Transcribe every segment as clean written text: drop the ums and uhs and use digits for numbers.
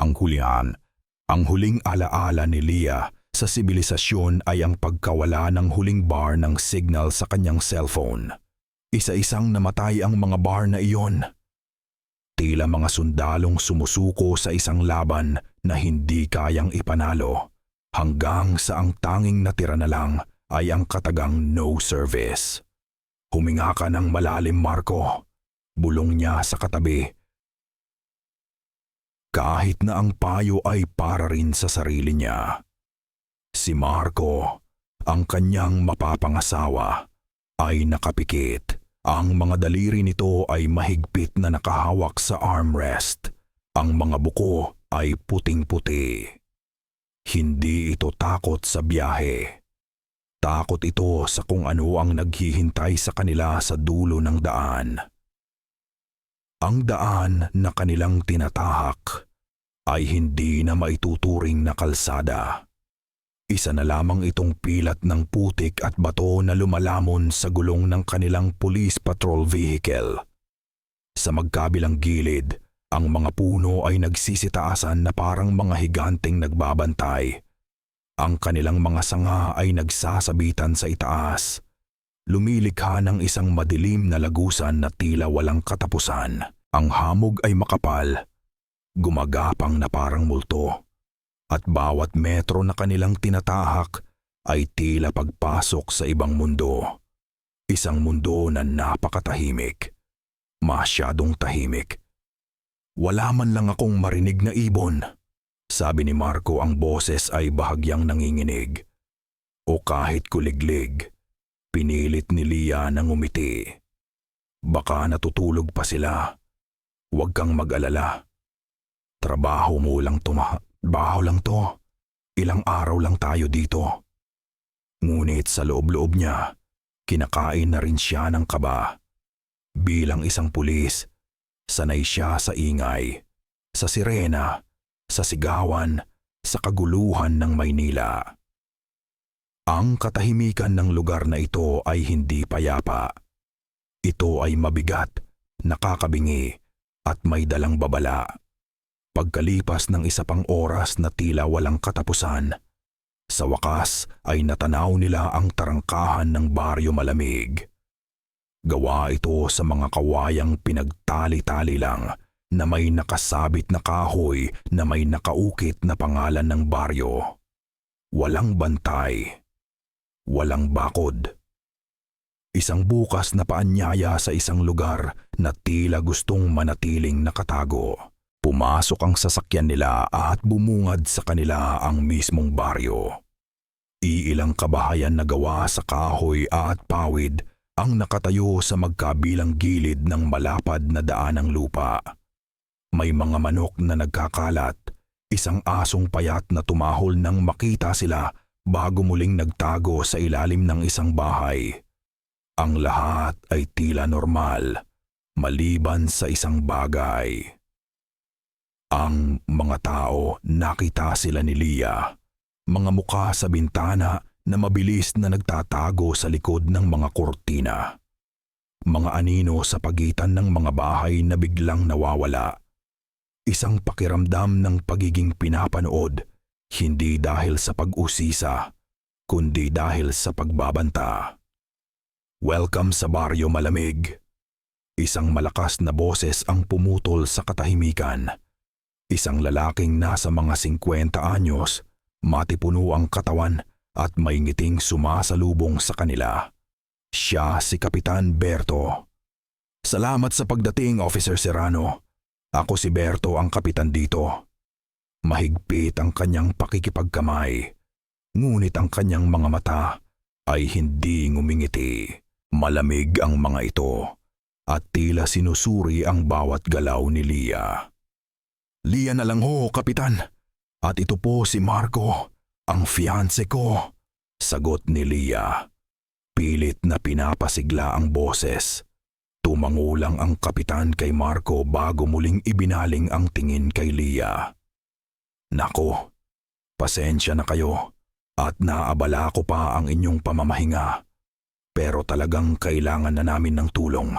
Ang hulihan, ang huling alaala ni Leah sa sibilisasyon ay ang pagkawala ng huling bar ng signal sa kanyang cellphone. Isa-isang namatay ang mga bar na iyon. Tila mga sundalong sumusuko sa isang laban na hindi kayang ipanalo, hanggang sa ang tanging natira na lang ay ang katagang no service. Huminga ka ng malalim, Marco. Bulong niya sa katabi. Kahit na ang payo ay para rin sa sarili niya. Si Marco, ang kanyang mapapangasawa, ay nakapikit. Ang mga daliri nito ay mahigpit na nakahawak sa armrest. Ang mga buko ay puting-puti. Hindi ito takot sa biyahe. Takot ito sa kung ano ang naghihintay sa kanila sa dulo ng daan. Ang daan na kanilang tinatahak ay hindi na maituturing na kalsada. Isa na lamang itong pilat ng putik at bato na lumalamon sa gulong ng kanilang police patrol vehicle. Sa magkabilang gilid, ang mga puno ay nagsisitaasan na parang mga higanteng nagbabantay. Ang kanilang mga sanga ay nagsasabitan sa itaas. Lumilikha ng isang madilim na lagusan na tila walang katapusan. Ang hamog ay makapal, gumagapang na parang multo. At bawat metro na kanilang tinatahak ay tila pagpasok sa ibang mundo. Isang mundo na napakatahimik. Masyadong tahimik. Wala man lang akong marinig na ibon. Sabi ni Marco, ang boses ay bahagyang nanginginig. O kahit kuliglig, pinilit ni Leah na ngumiti. Baka natutulog pa sila. Huwag kang mag-alala. Trabaho lang to. Ilang araw lang tayo dito. Ngunit sa loob-loob niya, kinakain na rin siya ng kaba. Bilang isang pulis, sanay siya sa ingay, sa sirena, sa sigawan, sa kaguluhan ng Maynila. Ang katahimikan ng lugar na ito ay hindi payapa. Ito ay mabigat, nakakabingi, at may dalang babala. Pagkalipas ng isa pang oras na tila walang katapusan, sa wakas ay natanaw nila ang tarangkahan ng baryo malamig. Gawa ito sa mga kawayang pinagtali-tali lang na may nakasabit na kahoy na may nakaukit na pangalan ng baryo. Walang bantay, walang bakod. Isang bukas na paanyaya sa isang lugar na tila gustong manatiling nakatago. Pumasok ang sasakyan nila at bumungad sa kanila ang mismong baryo. Iilang kabahayan na gawa sa kahoy at pawid ang nakatayo sa magkabilang gilid ng malapad na daanang lupa. May mga manok na nagkakalat, isang asong payat na tumahol nang makita sila bago muling nagtago sa ilalim ng isang bahay. Ang lahat ay tila normal, maliban sa isang bagay. Ang mga tao, nakita sila ni Leah. Mga mukha sa bintana na mabilis na nagtatago sa likod ng mga kortina. Mga anino sa pagitan ng mga bahay na biglang nawawala. Isang pakiramdam ng pagiging pinapanood, hindi dahil sa pag-usisa, kundi dahil sa pagbabanta. Welcome sa baryo malamig. Isang malakas na boses ang pumutol sa katahimikan. Isang lalaking nasa mga 50 anyos, matipuno ang katawan at may ngiting sumasalubong sa kanila. Siya si Kapitan Berto. Salamat sa pagdating, Officer Serrano. Ako si Berto, ang kapitan dito. Mahigpit ang kanyang pakikipagkamay, ngunit ang kanyang mga mata ay hindi ngumingiti. Malamig ang mga ito at tila sinusuri ang bawat galaw ni Leah. Leah na lang ho, Kapitan. At ito po si Marco, ang fiancé ko. Sagot ni Leah. Pilit na pinapasigla ang boses. Tumango lang ang kapitan kay Marco bago muling ibinaling ang tingin kay Leah. Nako, pasensya na kayo at naabala ko pa ang inyong pamamahinga. Pero talagang kailangan na namin ng tulong.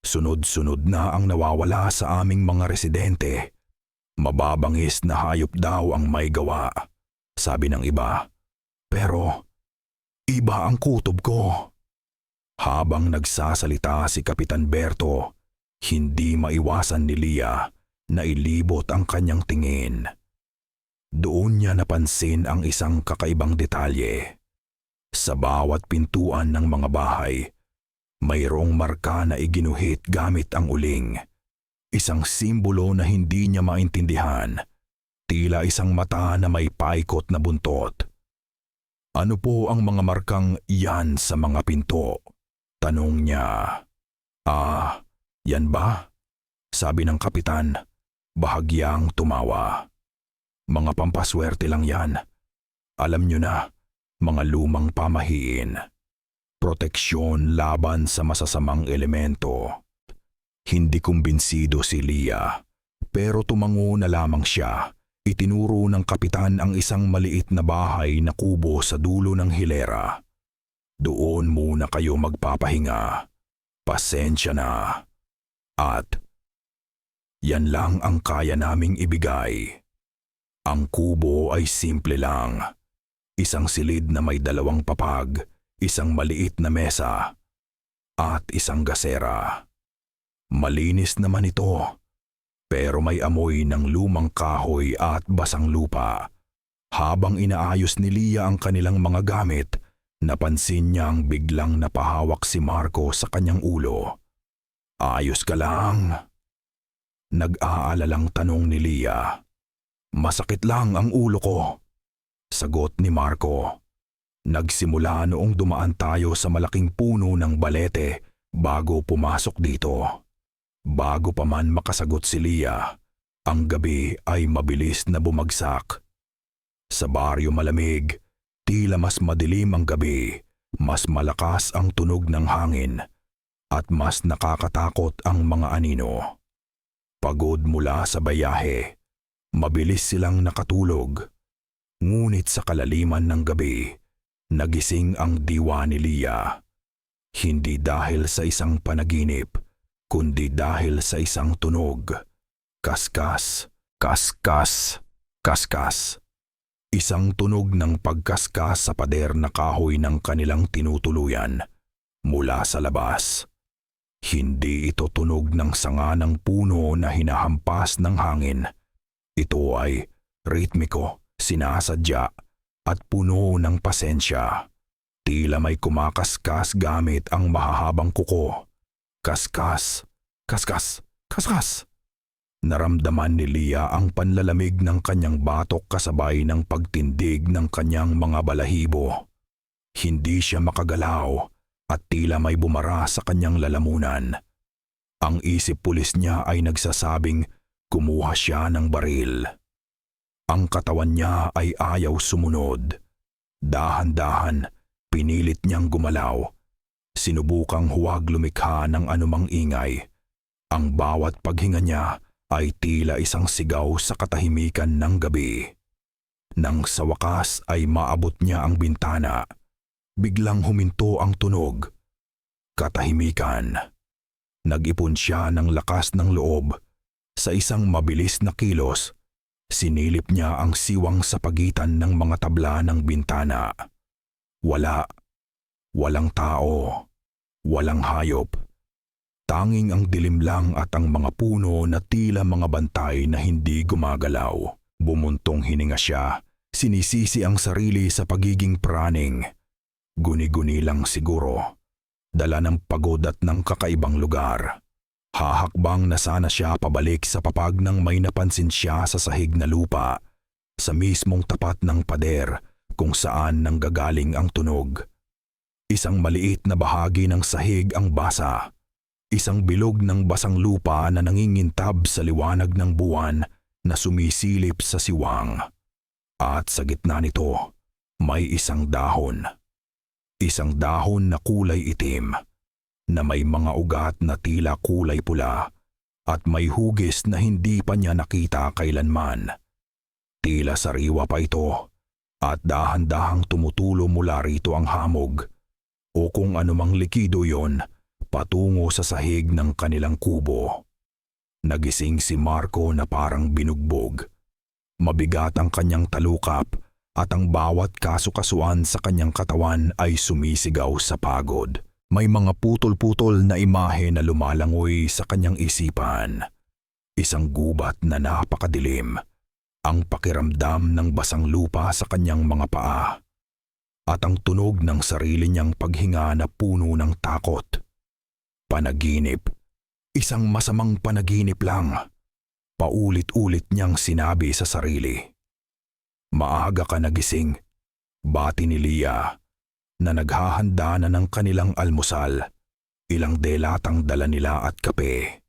Sunod-sunod na ang nawawala sa aming mga residente. Mababangis na hayop daw ang may gawa, sabi ng iba. Pero iba ang kutob ko. Habang nagsasalita si Kapitan Berto, hindi maiwasan ni Lia na ilibot ang kanyang tingin. Doon niya napansin ang isang kakaibang detalye. Sa bawat pintuan ng mga bahay, mayroong marka na iginuhit gamit ang uling. Isang simbolo na hindi niya maintindihan, tila isang mata na may paikot na buntot. Ano po ang mga markang yan sa mga pinto? Tanong niya. Yan ba? Sabi ng kapitan, bahagyang tumawa. Mga pampaswerte lang yan. Alam niyo na, mga lumang pamahiin. Proteksyon laban sa masasamang elemento. Hindi kumbinsido si Lia, pero tumango na lamang siya. Itinuro ng kapitan ang isang maliit na bahay na kubo sa dulo ng hilera. Doon muna kayo magpapahinga. Pasensya na. At yan lang ang kaya naming ibigay. Ang kubo ay simple lang. Isang silid na may 2 papag, isang maliit na mesa, at isang gasera. Malinis naman ito, pero may amoy ng lumang kahoy at basang lupa. Habang inaayos ni Lia ang kanilang mga gamit, napansin niyang biglang napahawak si Marco sa kanyang ulo. Ayos ka lang? Nag-aalalang tanong ni Lia. Masakit lang ang ulo ko, sagot ni Marco. Nagsimula noong dumaan tayo sa malaking puno ng balete bago pumasok dito. Bago pa man makasagot si Lia, ang gabi ay mabilis na bumagsak. Sa baryo malamig, tila mas madilim ang gabi, mas malakas ang tunog ng hangin, at mas nakakatakot ang mga anino. Pagod mula sa bayahe, mabilis silang nakatulog. Ngunit sa kalaliman ng gabi, nagising ang diwa ni Lia. Hindi dahil sa isang panaginip, kundi dahil sa isang tunog. Kaskas, kaskas, kaskas. Isang tunog ng pagkaskas sa pader na kahoy ng kanilang tinutuluyan mula sa labas. Hindi ito tunog ng sanga ng puno na hinahampas ng hangin. Ito ay ritmiko, sinasadya, at puno ng pasensya. Tila may kumakaskas gamit ang mahahabang kuko. Kaskas, kaskas, kaskas. Naramdaman ni Lia ang panlalamig ng kanyang batok kasabay ng pagtindig ng kanyang mga balahibo. Hindi siya makagalaw at tila may bumara sa kanyang lalamunan. Ang isip pulis niya ay nagsasabing kumuha siya ng baril. Ang katawan niya ay ayaw sumunod. Dahan-dahan, pinilit niyang gumalaw. Sinubukang huwag lumikha ng anumang ingay. Ang bawat paghinga niya ay tila isang sigaw sa katahimikan ng gabi. Nang sa wakas ay maabot niya ang bintana, biglang huminto ang tunog. Katahimikan. Nag-ipon siya ng lakas ng loob. Sa isang mabilis na kilos, sinilip niya ang siwang sa pagitan ng mga tabla ng bintana. Walang tao, walang hayop. Tanging ang dilim lang at ang mga puno na tila mga bantay na hindi gumagalaw. Bumuntong hininga siya, sinisisi ang sarili sa pagiging praning. Guni-guni lang siguro. Dala ng pagod at ng kakaibang lugar. Hahakbang na sana siya pabalik sa papag nang may napansin siya sa sahig na lupa, sa mismong tapat ng pader kung saan nanggagaling ang tunog. Isang maliit na bahagi ng sahig ang basa. Isang bilog ng basang lupa na nangingintab sa liwanag ng buwan na sumisilip sa siwang. At sa gitna nito, may isang dahon. Isang dahon na kulay itim, na may mga ugat na tila kulay pula, at may hugis na hindi pa niya nakita kailanman. Tila sariwa pa ito, at dahan-dahang tumutulo mula rito ang hamog, o kung anumang likido yon, patungo sa sahig ng kanilang kubo. Nagising si Marco na parang binugbog. Mabigat ang kanyang talukap at ang bawat kasukasuan sa kanyang katawan ay sumisigaw sa pagod. May mga putol-putol na imahe na lumalangoy sa kanyang isipan. Isang gubat na napakadilim, ang pakiramdam ng basang lupa sa kanyang mga paa, at ang tunog ng sarili niyang paghinga na puno ng takot. Panaginip, isang masamang panaginip lang. Paulit-ulit niyang sinabi sa sarili. Maaga ka nagising, bati ni Lia, na naghahanda na ng kanilang almusal, ilang delatang dala nila at kape.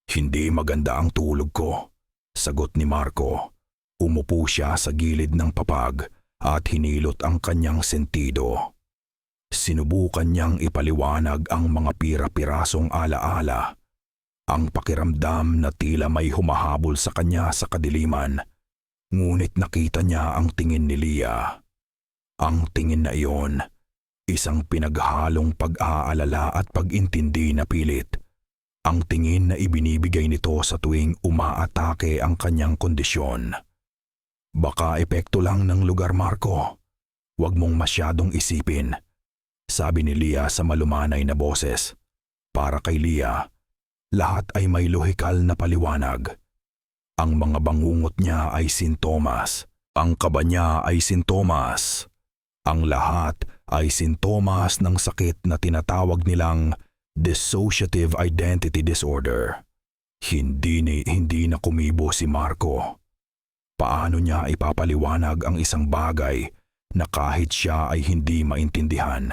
Hindi maganda ang tulog ko, sagot ni Marco. Umupo siya sa gilid ng papag at hinilot ang kanyang sentido. Sinubukan niyang ipaliwanag ang mga pira-pirasong alaala, ang pakiramdam na tila may humahabol sa kanya sa kadiliman, ngunit nakita niya ang tingin ni Lia. Ang tingin na iyon, isang pinaghalong pag-aalala at pag-intindi na pilit. Ang tingin na ibinibigay nito sa tuwing umaatake ang kanyang kondisyon. Baka epekto lang ng lugar, Marco. Huwag mong masyadong isipin, sabi ni Lia sa malumanay na boses. Para kay Lia, lahat ay may lohikal na paliwanag. Ang mga bangungot niya ay sintomas. Ang kaba niya ay sintomas. Ang lahat ay sintomas ng sakit na tinatawag nilang dissociative identity disorder. Hindi na kumibo si Marco. Paano niya ipapaliwanag ang isang bagay na kahit siya ay hindi maintindihan?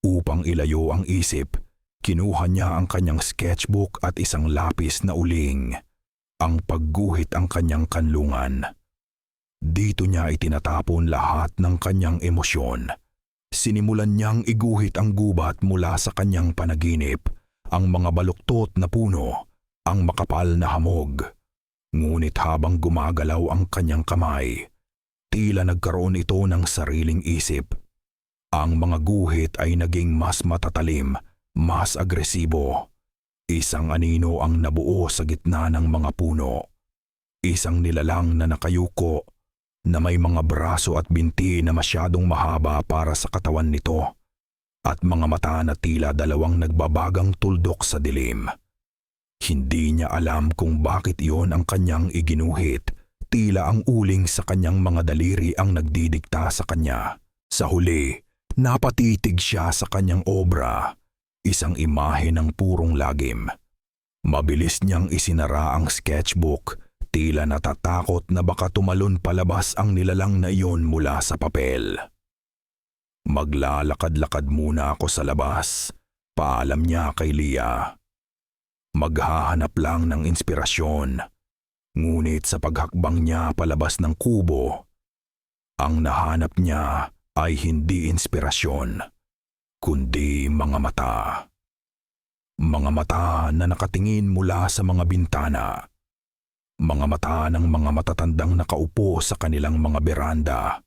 Upang ilayo ang isip, kinuha niya ang kanyang sketchbook at isang lapis na uling. Ang pagguhit ang kanyang kanlungan. Dito niya itinatapon lahat ng kanyang emosyon. Sinimulan niyang iguhit ang gubat mula sa kanyang panaginip, ang mga baluktot na puno, ang makapal na hamog. Ngunit habang gumagalaw ang kanyang kamay, tila nagkaroon ito ng sariling isip. Ang mga guhit ay naging mas matatalim, mas agresibo. Isang anino ang nabuo sa gitna ng mga puno. Isang nilalang na nakayuko, na may mga braso at binti na masyadong mahaba para sa katawan nito, at mga mata na tila dalawang nagbabagang tuldok sa dilim. Hindi niya alam kung bakit iyon ang kanyang iginuhit, tila ang uling sa kanyang mga daliri ang nagdidikta sa kanya. Sa huli, napatitig siya sa kanyang obra, isang imahe ng purong lagim. Mabilis niyang isinara ang sketchbook, tila natatakot na baka tumalon palabas ang nilalang na iyon mula sa papel. Maglalakad-lakad muna ako sa labas, paalam niya kay Lia. Maghahanap lang ng inspirasyon, ngunit sa paghakbang niya palabas ng kubo, ang nahanap niya ay hindi inspirasyon, kundi mga mata. Mga mata na nakatingin mula sa mga bintana. Mga mata ng mga matatandang nakaupo sa kanilang mga beranda.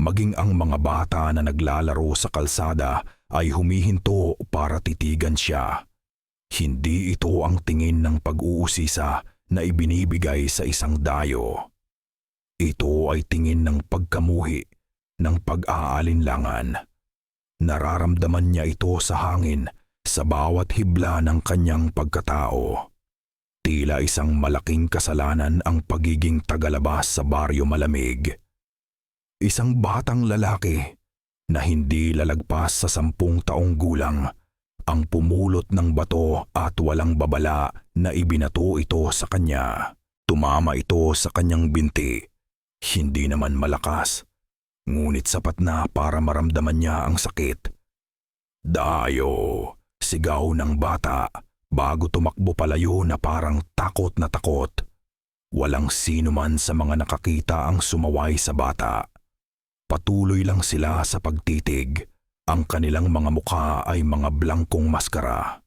Maging ang mga bata na naglalaro sa kalsada ay humihinto para titigan siya. Hindi ito ang tingin ng pag-uusisa na ibinibigay sa isang dayo. Ito ay tingin ng pagkamuhi, ng pag-aalinlangan. Nararamdaman niya ito sa hangin, sa bawat hibla ng kanyang pagkatao. Tila isang malaking kasalanan ang pagiging tagalabas sa baryo malamig. Isang batang lalaki na hindi lalagpas sa 10 taong gulang ang pumulot ng bato at walang babala na ibinato ito sa kanya. Tumama ito sa kanyang binti. Hindi naman malakas, ngunit sapat na para maramdaman niya ang sakit. Dayo, sigaw ng bata. Bago tumakbo palayo na parang takot na takot. Walang sino man sa mga nakakita ang sumaway sa bata. Patuloy lang sila sa pagtitig. Ang kanilang mga mukha ay mga blangkong maskara.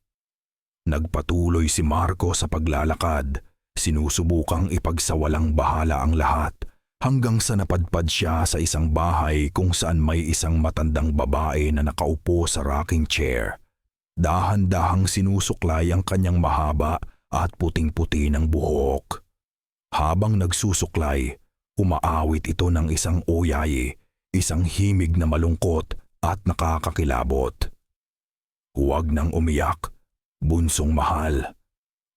Nagpatuloy si Marco sa paglalakad, sinusubukang ipagsawalang bahala ang lahat, hanggang sa napadpad siya sa isang bahay kung saan may isang matandang babae na nakaupo sa rocking chair. Dahan-dahang sinusuklay ang kanyang mahaba at puting-puti ng buhok. Habang nagsusuklay, umaawit ito ng isang oyayi, isang himig na malungkot at nakakakilabot. Huwag nang umiyak, bunsong mahal.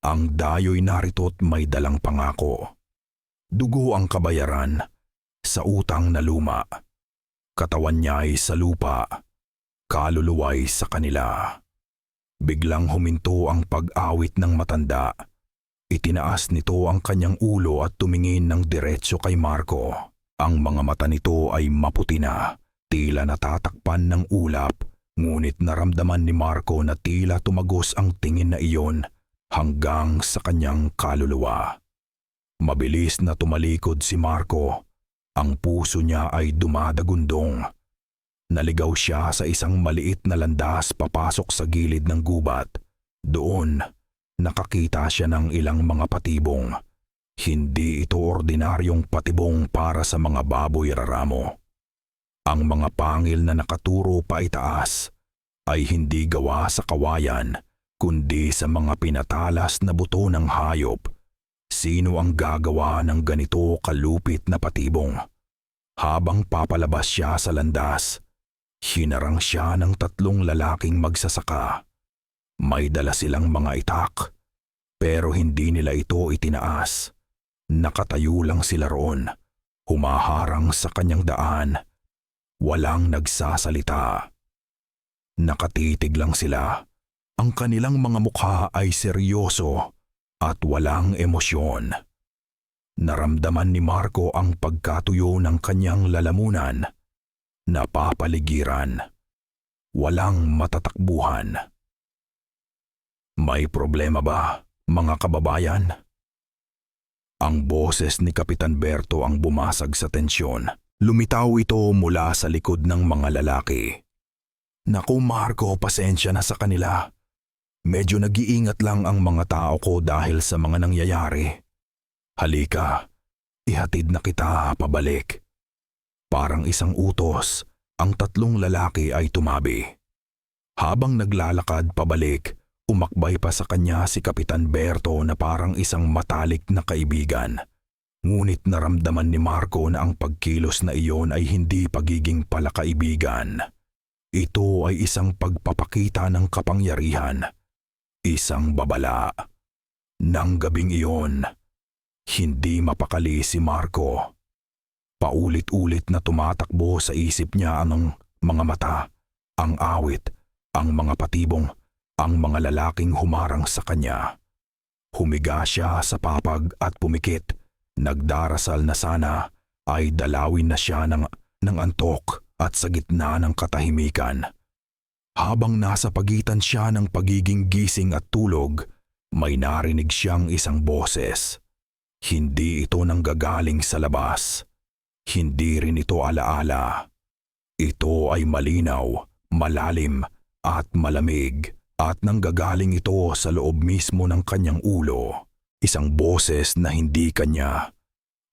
Ang dayo'y narito't may dalang pangako. Dugo ang kabayaran sa utang na luma. Katawan niya'y sa lupa, kaluluwa'y sa kanila. Biglang huminto ang pag-awit ng matanda. Itinaas nito ang kanyang ulo at tumingin ng diretso kay Marco. Ang mga mata nito ay maputi na, tila natatakpan ng ulap, ngunit naramdaman ni Marco na tila tumagos ang tingin na iyon hanggang sa kanyang kaluluwa. Mabilis na tumalikod si Marco. Ang puso niya ay dumadagundong. Naligaw siya sa isang maliit na landas papasok sa gilid ng gubat. Doon, nakakita siya ng ilang mga patibong. Hindi ito ordinaryong patibong para sa mga baboy raramo. Ang mga pangil na nakaturo pa itaas ay hindi gawa sa kawayan, kundi sa mga pinatalas na buto ng hayop. Sino ang gagawa ng ganito kalupit na patibong? Habang papalabas siya sa landas, hinarang siya ng 3 lalaking magsasaka. May dala silang mga itak, pero hindi nila ito itinaas. Nakatayo lang sila roon, humaharang sa kanyang daan. Walang nagsasalita. Nakatitig lang sila. Ang kanilang mga mukha ay seryoso at walang emosyon. Naramdaman ni Marco ang pagkatuyo ng kanyang lalamunan. Napapaligiran. Walang matatakbuhan. May problema ba, mga kababayan? Ang boses ni Kapitan Berto ang bumasag sa tensyon. Lumitaw ito mula sa likod ng mga lalaki. Naku Marco, pasensya na sa kanila. Medyo nag-iingat lang ang mga tao ko dahil sa mga nangyayari. Halika, ihatid na kita pabalik. Parang isang utos, ang 3 lalaki ay tumabi. Habang naglalakad pabalik, umakbay pa sa kanya si Kapitan Berto na parang isang matalik na kaibigan. Ngunit naramdaman ni Marco na ang pagkilos na iyon ay hindi pagiging palakaibigan. Ito ay isang pagpapakita ng kapangyarihan. Isang babala. Nang gabing iyon, hindi mapakali si Marco. Paulit-ulit na tumatakbo sa isip niya ang mga mata, ang awit, ang mga patibong, ang mga lalaking humarang sa kanya. Humiga siya sa papag at pumikit. Nagdarasal na sana ay dalawin na siya ng antok at sa gitna ng katahimikan. Habang nasa pagitan siya ng pagiging gising at tulog, may narinig siyang isang boses. Hindi ito nanggagaling sa labas. Hindi rin ito alaala. Ito ay malinaw, malalim at malamig at nanggagaling ito sa loob mismo ng kanyang ulo. Isang boses na hindi kanya.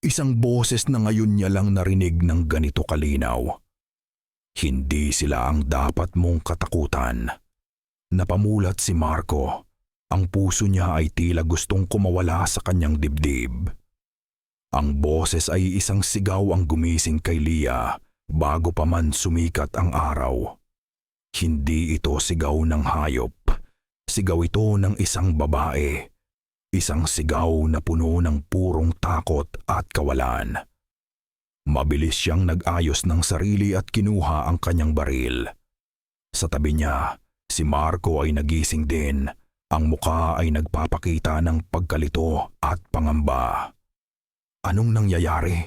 Isang boses na ngayon niya lang narinig ng ganito kalinaw. Hindi sila ang dapat mong katakutan. Napamulat si Marco. Ang puso niya ay tila gustong kumawala sa kanyang dibdib. Ang boses ay isang sigaw ang gumising kay Lia bago pa man sumikat ang araw. Hindi ito sigaw ng hayop. Sigaw ito ng isang babae. Isang sigaw na puno ng purong takot at kawalan. Mabilis siyang nag-ayos ng sarili at kinuha ang kanyang baril. Sa tabi niya, si Marco ay nagising din. Ang muka ay nagpapakita ng pagkalito at pangamba. Anong nangyayari?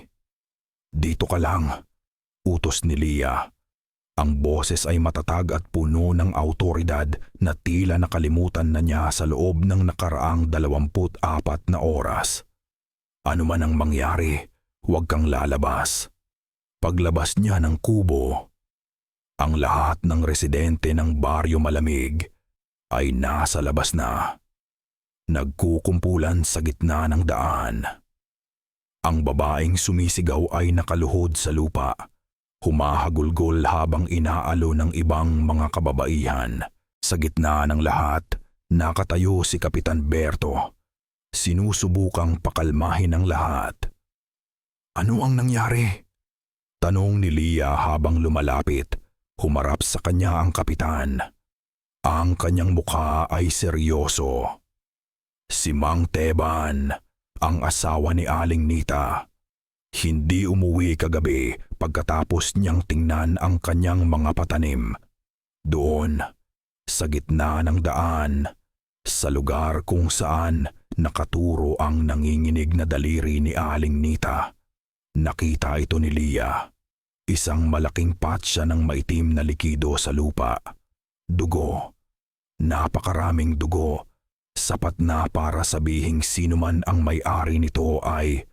Dito ka lang, utos ni Lia. Ang boses ay matatag at puno ng awtoridad na tila nakalimutan na niya sa loob ng nakaraang 24 na oras. Ano man ang mangyari, huwag kang lalabas. Paglabas niya ng kubo, ang lahat ng residente ng Baryo Malamig ay nasa labas na. Nagkukumpulan sa gitna ng daan. Ang babaeng sumisigaw ay nakaluhod sa lupa. Humahagulgol habang inaalo ng ibang mga kababaihan. Sa gitna ng lahat, nakatayo si Kapitan Berto. sinusubukang pakalmahin ang lahat. Ano ang nangyari? Tanong ni Leah habang lumalapit. Humarap sa kanya ang kapitan. Ang kanyang mukha ay seryoso. Si Mang Teban, ang asawa ni Aling Nita, hindi umuwi kagabi pagkatapos niyang tingnan ang kanyang mga patanim. Doon, sa gitna ng daan, sa lugar kung saan nakaturo ang nanginginig na daliri ni Aling Nita. Nakita ito ni Leah. Isang malaking patsa ng maitim na likido sa lupa. Dugo. Napakaraming dugo. Sapat na para sabihing sino man ang may-ari nito ay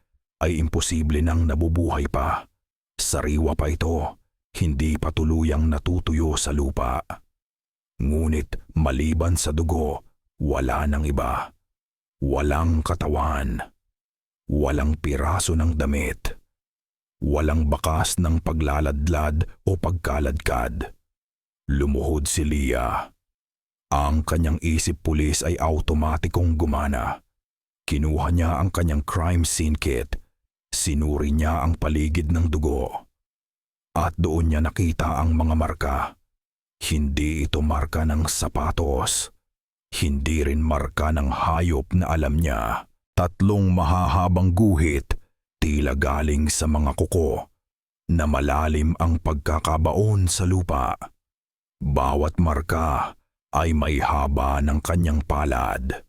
imposible nang nabubuhay pa. Sariwa pa ito. Hindi pa tuluyang natutuyo sa lupa. Ngunit maliban sa dugo, wala nang iba. Walang katawan. Walang piraso ng damit. Walang bakas ng paglaladlad o pagkaladkad. Lumuhod si Leah. Ang kanyang isip pulis ay automatikong gumana. Kinuha niya ang kanyang crime scene kit. Sinuri niya ang paligid ng dugo. At doon niya nakita ang mga marka. Hindi ito marka ng sapatos. Hindi rin marka ng hayop na alam niya. 3 mahahabang guhit, tila galing sa mga kuko, na malalim ang pagkakabaon sa lupa. Bawat marka ay may haba ng kanyang palad.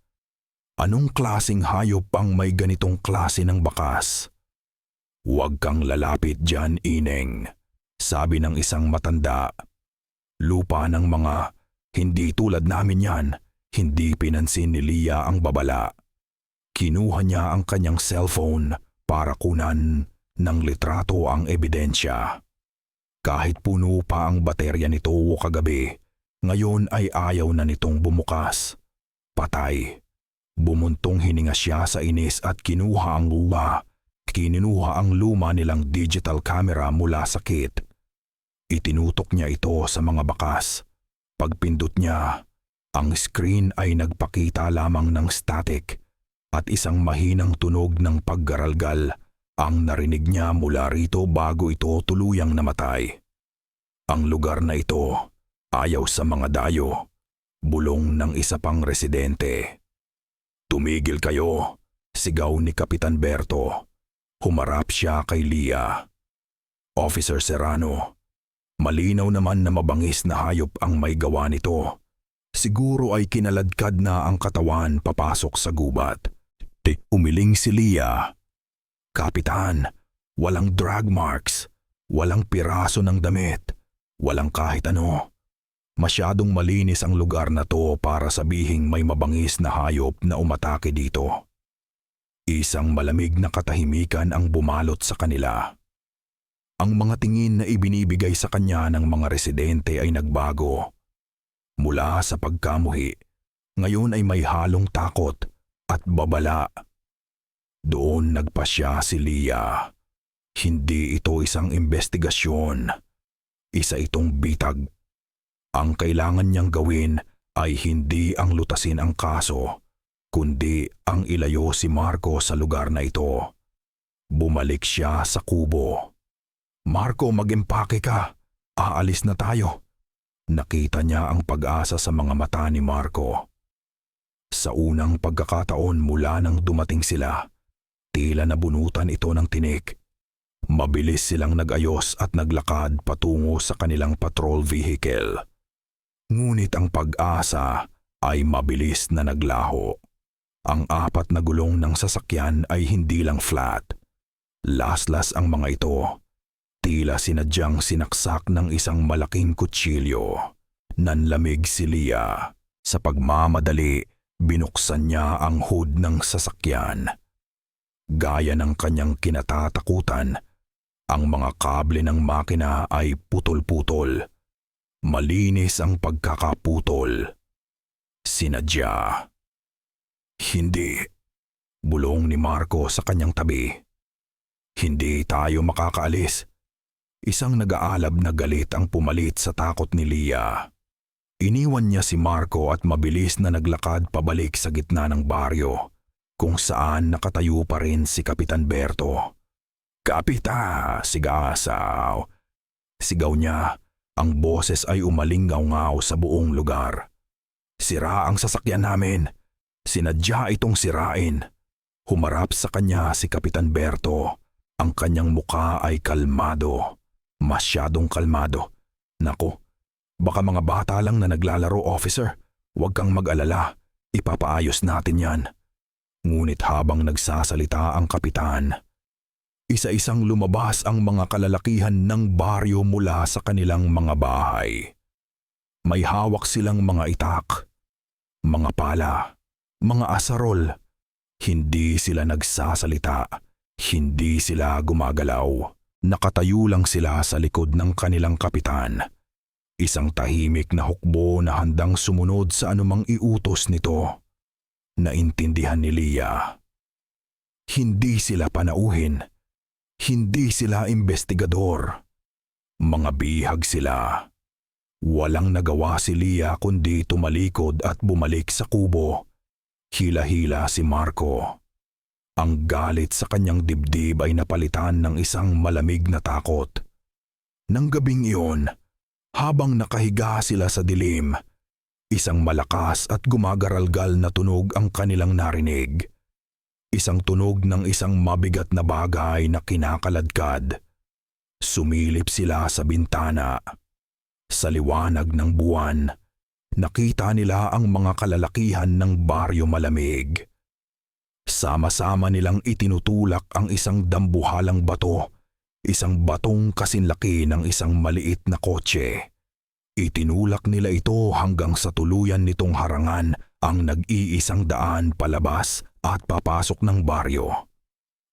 Anong klaseng hayop ang may ganitong klase ng bakas? Huwag kang lalapit dyan, Ineng, sabi ng isang matanda. Lupa ng mga hindi tulad namin yan. Hindi pinansin ni Leah ang babala. Kinuha niya ang kanyang cellphone para kunan ng litrato ang ebidensya. Kahit puno pa ang baterya nito kagabi, ngayon ay ayaw na nitong bumukas. Patay. Bumuntong hininga siya sa inis at kinuha ang luma nilang digital camera mula sa kit. Itinutok niya ito sa mga bakas. Pagpindot niya, ang screen ay nagpakita lamang ng static at isang mahinang tunog ng paggaralgal ang narinig niya mula rito bago ito tuluyang namatay. Ang lugar na ito, ayaw sa mga dayo, bulong ng isa pang residente. Tumigil kayo, sigaw ni Kapitan Berto. Humarap siya kay Leah. Officer Serrano, malinaw naman na mabangis na hayop ang may gawa nito. Siguro ay kinaladkad na ang katawan papasok sa gubat. Umiling si Leah. Kapitan, walang drag marks, walang piraso ng damit, walang kahit ano. Masyadong malinis ang lugar na to para sabihing may mabangis na hayop na umatake dito. Isang malamig na katahimikan ang bumalot sa kanila. Ang mga tingin na ibinibigay sa kanya ng mga residente ay nagbago. Mula sa pagkamuhi, ngayon ay may halong takot at babala. Doon nagpasya si Leah. Hindi ito isang investigasyon. Isa itong bitag. Ang kailangan niyang gawin ay hindi ang lutasin ang kaso, kundi ang ilayo si Marco sa lugar na ito. Bumalik siya sa kubo. Marco, mag-empake ka. Aalis na tayo. Nakita niya ang pag-asa sa mga mata ni Marco. Sa unang pagkakataon mula nang dumating sila, tila nabunutan ito ng tinik. Mabilis silang nag-ayos at naglakad patungo sa kanilang patrol vehicle. Ngunit ang pag-asa ay mabilis na naglaho. Ang 4 na gulong ng sasakyan ay hindi lang flat. Laslas ang mga ito. Tila sinadyang sinaksak ng isang malaking kutsilyo. Nanlamig si Leah. Sa pagmamadali, binuksan niya ang hood ng sasakyan. Gaya ng kanyang kinatatakutan, ang mga kable ng makina ay putol-putol. Malinis ang pagkakaputol. Sinadya. Hindi. Bulong ni Marco sa kanyang tabi. Hindi tayo makakaalis. Isang nag-aalab na galit ang pumalit sa takot ni Leah. Iniwan niya si Marco at mabilis na naglakad pabalik sa gitna ng baryo, kung saan nakatayo pa rin si Kapitan Berto. "Kapita, sigasaw!" Sigaw niya, ang boses ay umalingaw-ngaw sa buong lugar. "Sira ang sasakyan namin. Sinadya itong sirain." Humarap sa kanya si Kapitan Berto. Ang kanyang muka ay kalmado. Masyadong kalmado. "Naku, baka mga bata lang na naglalaro, officer. Huwag kang mag-alala. Ipapaayos natin yan." Ngunit habang nagsasalita ang kapitan, isa-isang lumabas ang mga kalalakihan ng baryo mula sa kanilang mga bahay. May hawak silang mga itak, mga pala, mga asarol. Hindi sila nagsasalita, hindi sila gumagalaw. Nakatayo lang sila sa likod ng kanilang kapitan. Isang tahimik na hukbo na handang sumunod sa anumang iutos nito. Naintindihan ni Lia. Hindi sila panauhin. Hindi sila investigador. Mga bihag sila. Walang nagawa si Lia kundi tumalikod at bumalik sa kubo. Hila-hila si Marco. Ang galit sa kanyang dibdib ay napalitan ng isang malamig na takot. Nang gabing iyon, habang nakahiga sila sa dilim, isang malakas at gumagaralgal na tunog ang kanilang narinig. Isang tunog ng isang mabigat na bagay na kinakaladkad. Sumilip sila sa bintana. Sa liwanag ng buwan, nakita nila ang mga kalalakihan ng baryo malamig. Sama-sama nilang itinutulak ang isang dambuhalang bato, isang batong kasinlaki ng isang maliit na kotse. Itinulak nila ito hanggang sa tuluyan nitong harangan ang nag-iisang daan palabas at papasok ng baryo.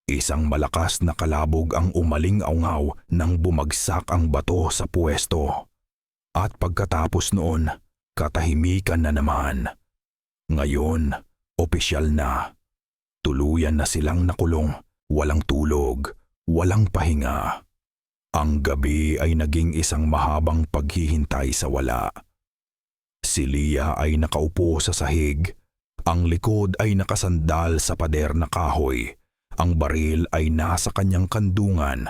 Isang malakas na kalabog ang umaling-aungaw nang bumagsak ang bato sa puwesto. At pagkatapos noon, katahimikan na naman. Ngayon, opisyal na. Tuluyan na silang nakulong, walang tulog, walang pahinga. Ang gabi ay naging isang mahabang paghihintay sa wala. Si Lia ay nakaupo sa sahig. Ang likod ay nakasandal sa pader na kahoy. Ang baril ay nasa kanyang kandungan.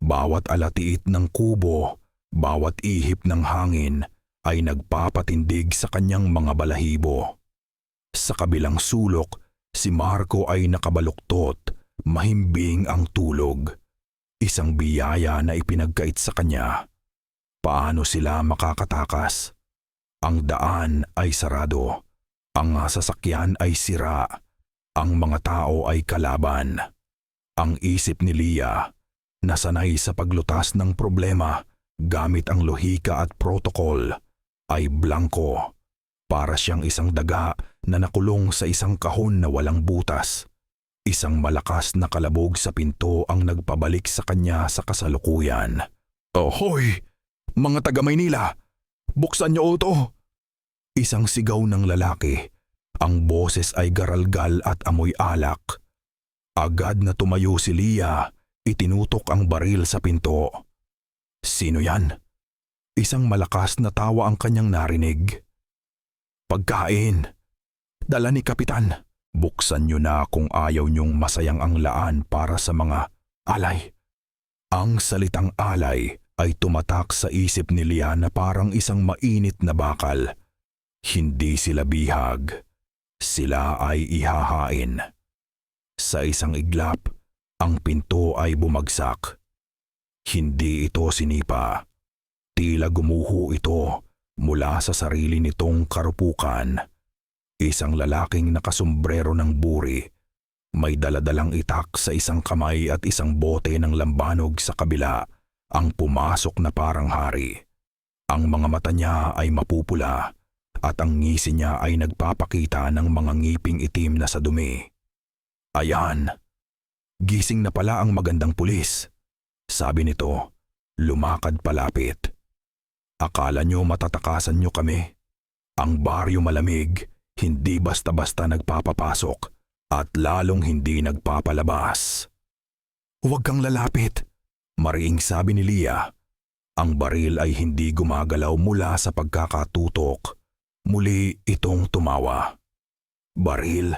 Bawat alatiit ng kubo, bawat ihip ng hangin ay nagpapatindig sa kanyang mga balahibo. Sa kabilang sulok, si Marco ay nakabaluktot, mahimbing ang tulog. Isang biyaya na ipinagkait sa kanya. Paano sila makakatakas? Ang daan ay sarado. Ang sasakyan ay sira. Ang mga tao ay kalaban. Ang isip ni Lia, nasanay sa paglutas ng problema gamit ang lohika at protokol, ay blanko. Para siyang isang daga na nakulong sa isang kahon na walang butas. Isang malakas na kalabog sa pinto ang nagpabalik sa kanya sa kasalukuyan. "Ahoy! Mga taga-Maynila! Buksan niyo ito!" Isang sigaw ng lalaki. Ang boses ay garalgal at amoy alak. Agad na tumayo si Lia, itinutok ang baril sa pinto. "Sino yan?" Isang malakas na tawa ang kanyang narinig. "Pagkain. Dala ni Kapitan. Buksan niyo na kung ayaw niyong masayang ang laan para sa mga alay." Ang salitang alay ay tumatak sa isip ni Lia na parang isang mainit na bakal. Hindi sila bihag. Sila ay ihahain. Sa isang iglap, ang pinto ay bumagsak. Hindi ito sinipa. Tila gumuho ito mula sa sarili nitong karupukan. Isang lalaking nakasombrero ng buri. May daladalang itak sa isang kamay at isang bote ng lambanog sa kabila ang pumasok na parang hari. Ang mga mata niya ay mapupula at ang ngisi niya ay nagpapakita ng mga ngiping itim na sa dumi. "Ayan, gising na pala ang magandang pulis," sabi nito, lumakad palapit. "Akala niyo matatakasan niyo kami? Ang baryo malamig, hindi basta-basta nagpapapasok at lalong hindi nagpapalabas." "Huwag kang lalapit," mariing sabi ni Lia. Ang baril ay hindi gumagalaw mula sa pagkakatutok. Muli itong tumawa. "Baril?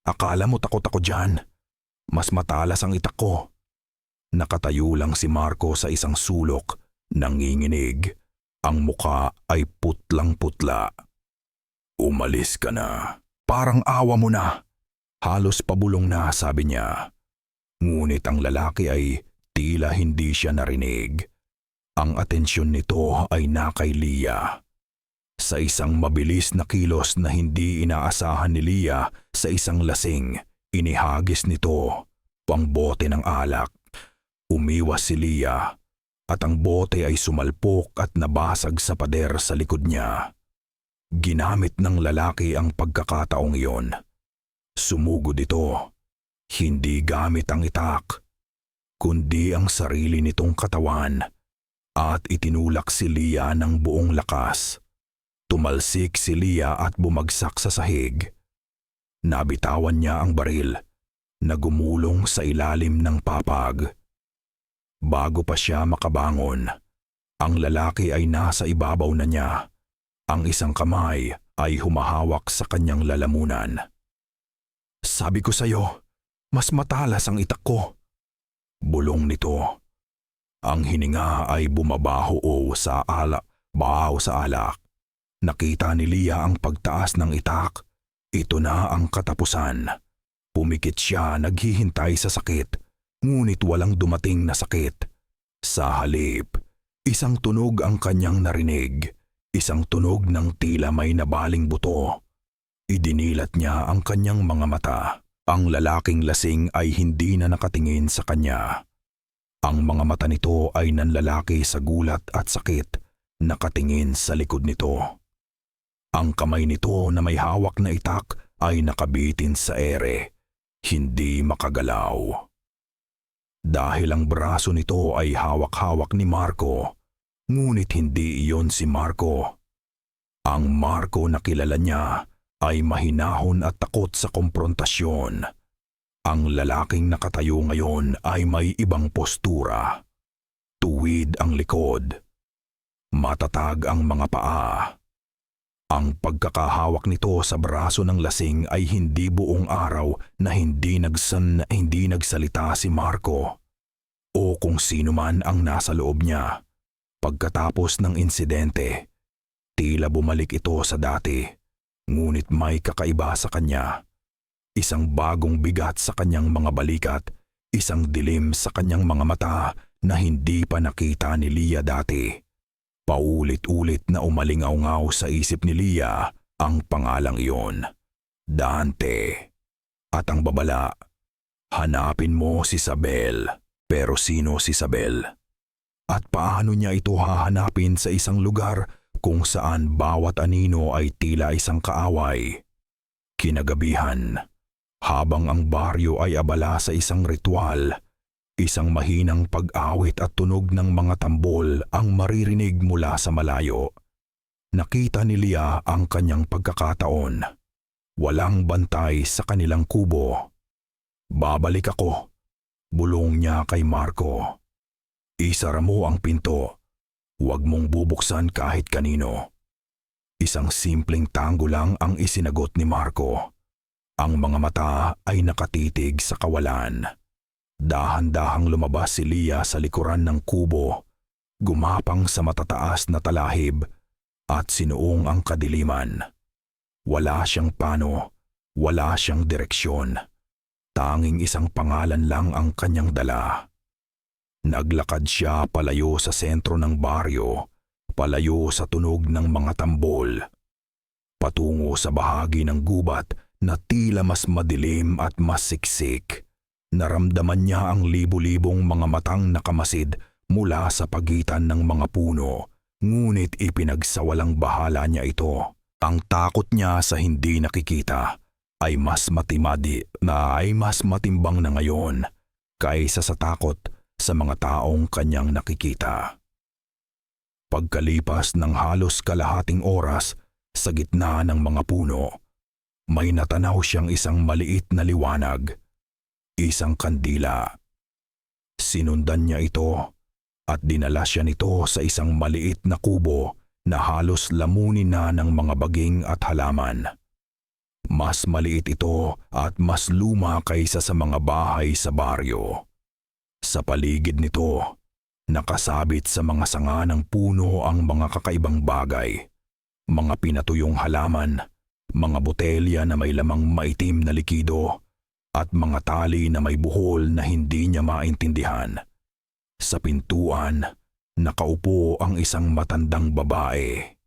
Akala mo takot ako dyan. Mas matalas ang itak ko. Nakatayo lang si Marco sa isang sulok, nanginginig. Ang muka ay putlang-putla. Umalis ka na. Parang awa mo na. Halos pabulong na, sabi niya. Ngunit ang lalaki ay tila hindi siya narinig. Ang atensyon nito ay na kay Lia. Sa isang mabilis na kilos na hindi inaasahan ni Lia sa isang lasing, inihagis nito ang bote ng alak. Umiwas si Lia at ang bote ay sumalpok at nabasag sa pader sa likod niya. Ginamit ng lalaki ang pagkakataong iyon. Sumugod ito, hindi gamit ang itak, kundi ang sarili nitong katawan at itinulak si Lia ng buong lakas. Tumalsik si Lia at bumagsak sa sahig. Nabitawan niya ang baril na gumulong sa ilalim ng papag. Bago pa siya makabangon, ang lalaki ay nasa ibabaw na niya. Ang isang kamay ay humahawak sa kanyang lalamunan. Sabi ko sa'yo, mas matalas ang itak ko. Bulong nito. Ang hininga ay bumabaho sa alak. Nakita ni Lia ang pagtaas ng itak. Ito na ang katapusan. Pumikit siya, naghihintay sa sakit, ngunit walang dumating na sakit. Sa halip, isang tunog ang kanyang narinig, isang tunog ng tila may nabaling buto. Idinilat niya ang kanyang mga mata. Ang lalaking lasing ay hindi na nakatingin sa kanya. Ang mga mata nito ay nanlalaki sa gulat at sakit, nakatingin sa likod nito. Ang kamay nito na may hawak na itak ay nakabitin sa ere, hindi makagalaw. Dahil ang braso nito ay hawak-hawak ni Marco, ngunit hindi iyon si Marco. Ang Marco na kilala niya ay mahinahon at takot sa komprontasyon. Ang lalaking nakatayo ngayon ay may ibang postura. Tuwid ang likod. Matatag ang mga paa. Ang pagkakahawak nito sa braso ng lasing ay hindi buong araw na hindi nagsalita si Marco o kung sino man ang nasa loob niya. Pagkatapos ng insidente, tila bumalik ito sa dati, ngunit may kakaiba sa kanya. Isang bagong bigat sa kanyang mga balikat, isang dilim sa kanyang mga mata na hindi pa nakita ni Lia dati. Paulit-ulit na umalingaw-ngaw sa isip ni Lia ang pangalang iyon, Dante. At ang babala, hanapin mo si Isabel. Pero sino si Isabel? At paano niya ito hahanapin sa isang lugar kung saan bawat anino ay tila isang kaaway? Kinagabihan, habang ang baryo ay abala sa isang ritual, isang mahinang pag-awit at tunog ng mga tambol ang maririnig mula sa malayo. Nakita ni Lia ang kanyang pagkakataon. Walang bantay sa kanilang kubo. Babalik ako, bulong niya kay Marco. Isara mo ang pinto. Huwag mong bubuksan kahit kanino. Isang simpleng tango lang ang isinagot ni Marco. Ang mga mata ay nakatitig sa kawalan. Dahan-dahang lumabas si Lia sa likuran ng kubo, gumapang sa matataas na talahib at sinuong ang kadiliman. Wala siyang pano, wala siyang direksyon. Tanging isang pangalan lang ang kanyang dala. Naglakad siya palayo sa sentro ng baryo, palayo sa tunog ng mga tambol. Patungo sa bahagi ng gubat na tila mas madilim at mas siksik. Naramdaman niya ang libu-libong mga matang nakamasid mula sa pagitan ng mga puno, ngunit ipinagsawalang bahala niya ito. Ang takot niya sa hindi nakikita ay mas matimbang na ngayon kaysa sa takot sa mga taong kanyang nakikita. Pagkalipas ng halos kalahating oras sa gitna ng mga puno, may natanaw siyang isang maliit na liwanag. Isang kandila. Sinundan niya ito at dinala siya nito sa isang maliit na kubo na halos lamunin na ng mga baging at halaman. Mas maliit ito at mas luma kaysa sa mga bahay sa baryo. Sa paligid nito, nakasabit sa mga sanga ng puno ang mga kakaibang bagay, mga pinatuyong halaman, mga botelya na may lamang maitim na likido, at mga tali na may buhol na hindi niya maintindihan. Sa pintuan, nakaupo ang isang matandang babae.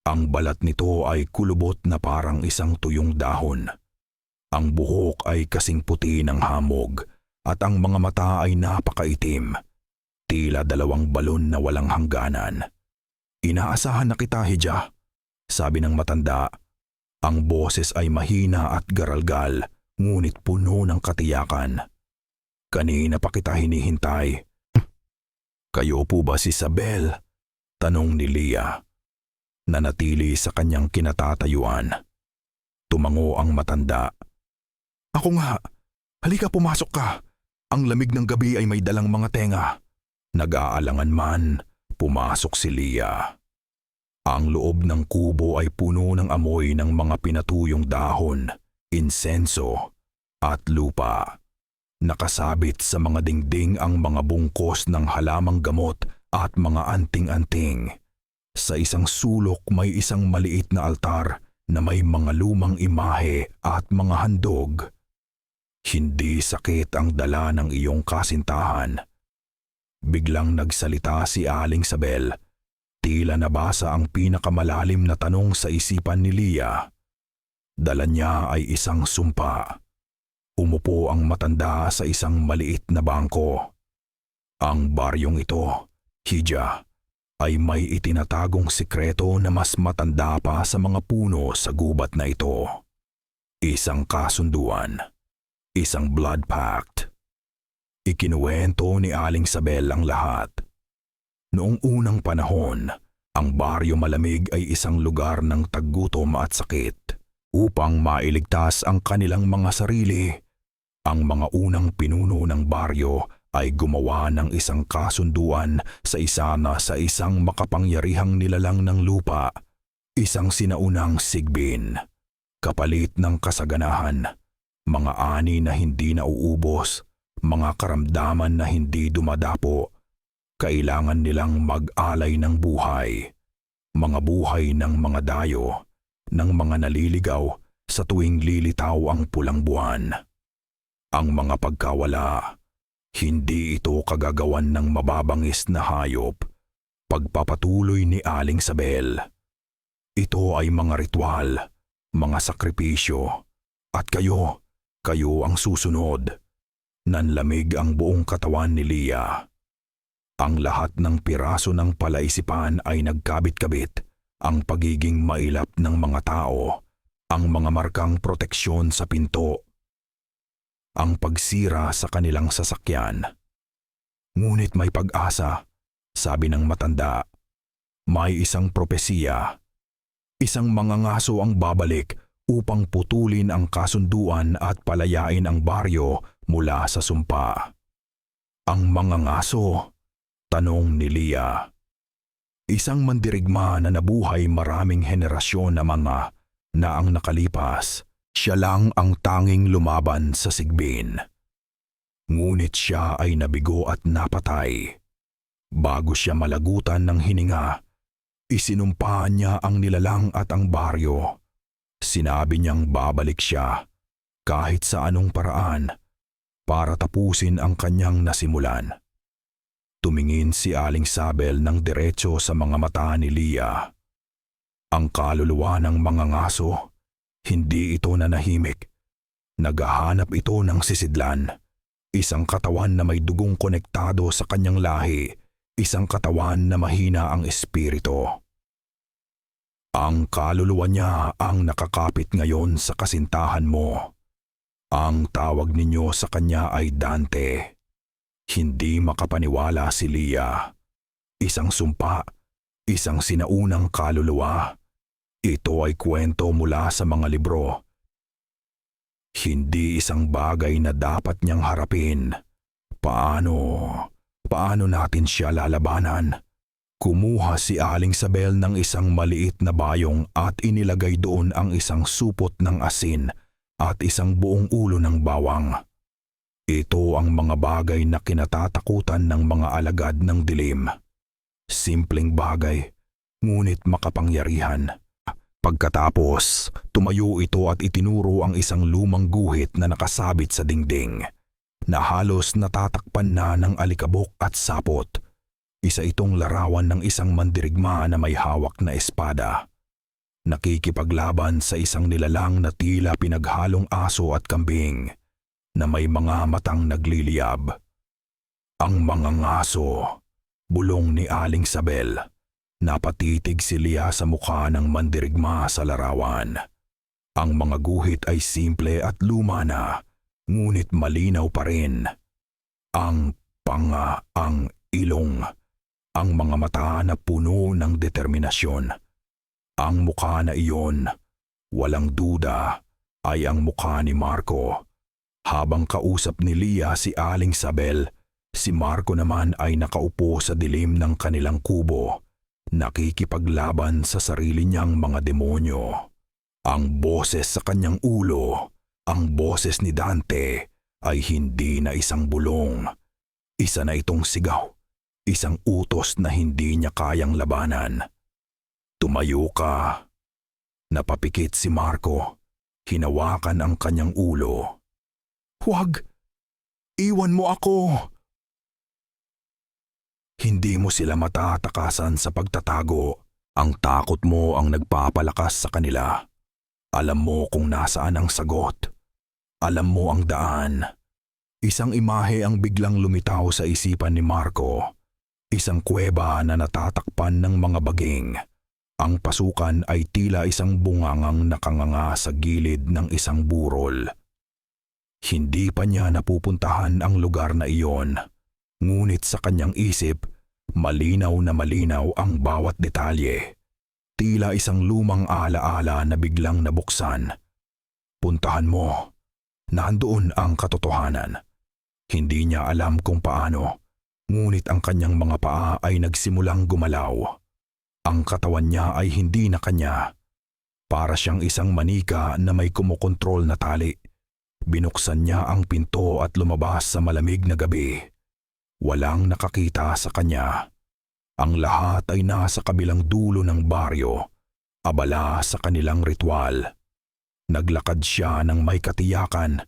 Ang balat nito ay kulubot na parang isang tuyong dahon. Ang buhok ay kasing puti ng hamog at ang mga mata ay napakaitim, tila dalawang balon na walang hangganan. "Inaasahan na kita, Hija," sabi ng matanda. Ang boses ay mahina at garalgal, ngunit puno ng katiyakan. "Kanina pa kita hinihintay." "Kayo po ba si Isabel?" tanong ni Leah. Nanatili sa kanyang kinatatayuan. Tumango ang matanda. "Ako nga. Halika, pumasok ka. Ang lamig ng gabi ay may dalang mga tenga." Nag-aalangan man, pumasok si Leah. Ang loob ng kubo ay puno ng amoy ng mga pinatuyong dahon, insenso, at lupa. Nakasabit sa mga dingding ang mga bungkos ng halamang gamot at mga anting-anting. Sa isang sulok may isang maliit na altar na may mga lumang imahe at mga handog. "Hindi sakit ang dala ng iyong kasintahan." Biglang nagsalita si Aling Sabel. Tila nabasa ang pinakamalalim na tanong sa isipan ni Leah. Dala niya ay isang sumpa. Umupo ang matanda sa isang maliit na bangko. Ang baryong ito, Hija, ay may itinatagong sikreto na mas matanda pa sa mga puno sa gubat na ito. Isang kasunduan. Isang blood pact. Ikinuwento ni Aling Sabel ang lahat. Noong unang panahon, ang baryo Malamig ay isang lugar ng taggutom at sakit. Upang mailigtas ang kanilang mga sarili, ang mga unang pinuno ng baryo ay gumawa ng isang kasunduan sa isang makapangyarihang nilalang ng lupa, isang sinaunang sigbin. Kapalit ng kasaganahan, mga ani na hindi nauubos, mga karamdaman na hindi dumadapo, kailangan nilang mag-alay ng buhay. Mga buhay ng mga dayo, ng mga naliligaw sa tuwing lilitaw ang pulang buwan. Ang mga pagkawala, hindi ito kagagawan ng mababangis na hayop. Pagpapatuloy ni Aling Sabel. Ito ay mga ritual, mga sakripisyo, at kayo ang susunod. Nanlamig ang buong katawan ni Leah. Ang lahat ng piraso ng palaisipan ay nagkabit-kabit, ang pagiging mailap ng mga tao, ang mga markang proteksyon sa pinto, ang pagsira sa kanilang sasakyan. Ngunit may pag-asa, sabi ng matanda. May isang propesiya. Isang mangangaso ang babalik upang putulin ang kasunduan at palayain ang baryo mula sa sumpa. Ang mangangaso? Tanong ni Leah. Isang mandirigma na nabuhay maraming henerasyon na ang nakalipas. Siya lang ang tanging lumaban sa sigbin. Ngunit siya ay nabigo at napatay. Bago siya malagutan ng hininga, isinumpa niya ang nilalang at ang baryo. Sinabi niyang babalik siya, kahit sa anong paraan, para tapusin ang kanyang nasimulan. Tumingin si Aling Sabel ng diretso sa mga mata ni Leah. Ang kaluluwa ng mangangaso, hindi ito nanahimik. Naghahanap ito ng sisidlan. Isang katawan na may dugong konektado sa kanyang lahi. Isang katawan na mahina ang espiritu. Ang kaluluwa niya ang nakakapit ngayon sa kasintahan mo. Ang tawag ninyo sa kanya ay Dante. Hindi makapaniwala si Leah. Isang sumpa, isang sinaunang kaluluwa. Ito ay kwento mula sa mga libro. Hindi isang bagay na dapat niyang harapin. Paano natin siya lalabanan? Kumuha si Aling Sabel ng isang maliit na bayong at inilagay doon ang isang supot ng asin at isang buong ulo ng bawang. Ito ang mga bagay na kinatatakutan ng mga alagad ng dilim. Simpleng bagay, ngunit makapangyarihan. Pagkatapos, tumayo ito at itinuro ang isang lumang guhit na nakasabit sa dingding, na halos natatakpan na ng alikabok at sapot. Isa itong larawan ng isang mandirigma na may hawak na espada. Nakikipaglaban sa isang nilalang na tila pinaghalong aso at kambing, na may mga matang nagliliyab. Ang mga ngaso, bulong ni Aling Sabel. Napatitig si Lia sa mukha ng mandirigma sa larawan. Ang mga guhit ay simple at luma na, ngunit malinaw pa rin. Ang panga, ang ilong, ang mga mata na puno ng determinasyon. Ang mukha na iyon, walang duda, ay ang mukha ni Marco. Habang kausap ni Lia si Aling Sabel, si Marco naman ay nakaupo sa dilim ng kanilang kubo, nakikipaglaban sa sarili niyang mga demonyo. Ang boses sa kanyang ulo, ang boses ni Dante, ay hindi na isang bulong. Isa na itong sigaw, isang utos na hindi niya kayang labanan. Tumayo ka. Napapikit si Marco, hinawakan ang kanyang ulo. Huwag! Iwan mo ako! Hindi mo sila matatakasan sa pagtatago. Ang takot mo ang nagpapalakas sa kanila. Alam mo kung nasaan ang sagot. Alam mo ang daan. Isang imahe ang biglang lumitaw sa isipan ni Marco. Isang kuweba na natatakpan ng mga baging. Ang pasukan ay tila isang bungangang nakanganga sa gilid ng isang burol. Hindi pa niya napupuntahan ang lugar na iyon. Ngunit sa kanyang isip, malinaw na malinaw ang bawat detalye. Tila isang lumang alaala na biglang nabuksan. Puntahan mo. Nandoon ang katotohanan. Hindi niya alam kung paano, ngunit ang kanyang mga paa ay nagsimulang gumalaw. Ang katawan niya ay hindi na kanya. Para siyang isang manika na may kumokontrol na tali. Binuksan niya ang pinto at lumabas sa malamig na gabi. Walang nakakita sa kanya. Ang lahat ay nasa kabilang dulo ng baryo, abala sa kanilang ritual. Naglakad siya ng may katiyakan.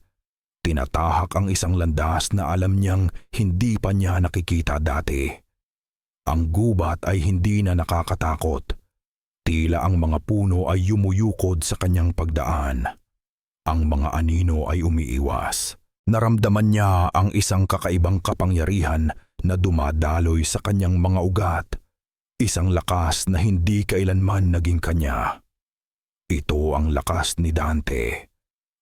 Tinatahak ang isang landas na alam niyang hindi pa niya nakikita dati. Ang gubat ay hindi na nakakatakot. Tila ang mga puno ay yumuyukod sa kanyang pagdaan. Ang mga anino ay umiiwas. Naramdaman niya ang isang kakaibang kapangyarihan na dumadaloy sa kanyang mga ugat. Isang lakas na hindi kailanman naging kanya. Ito ang lakas ni Dante.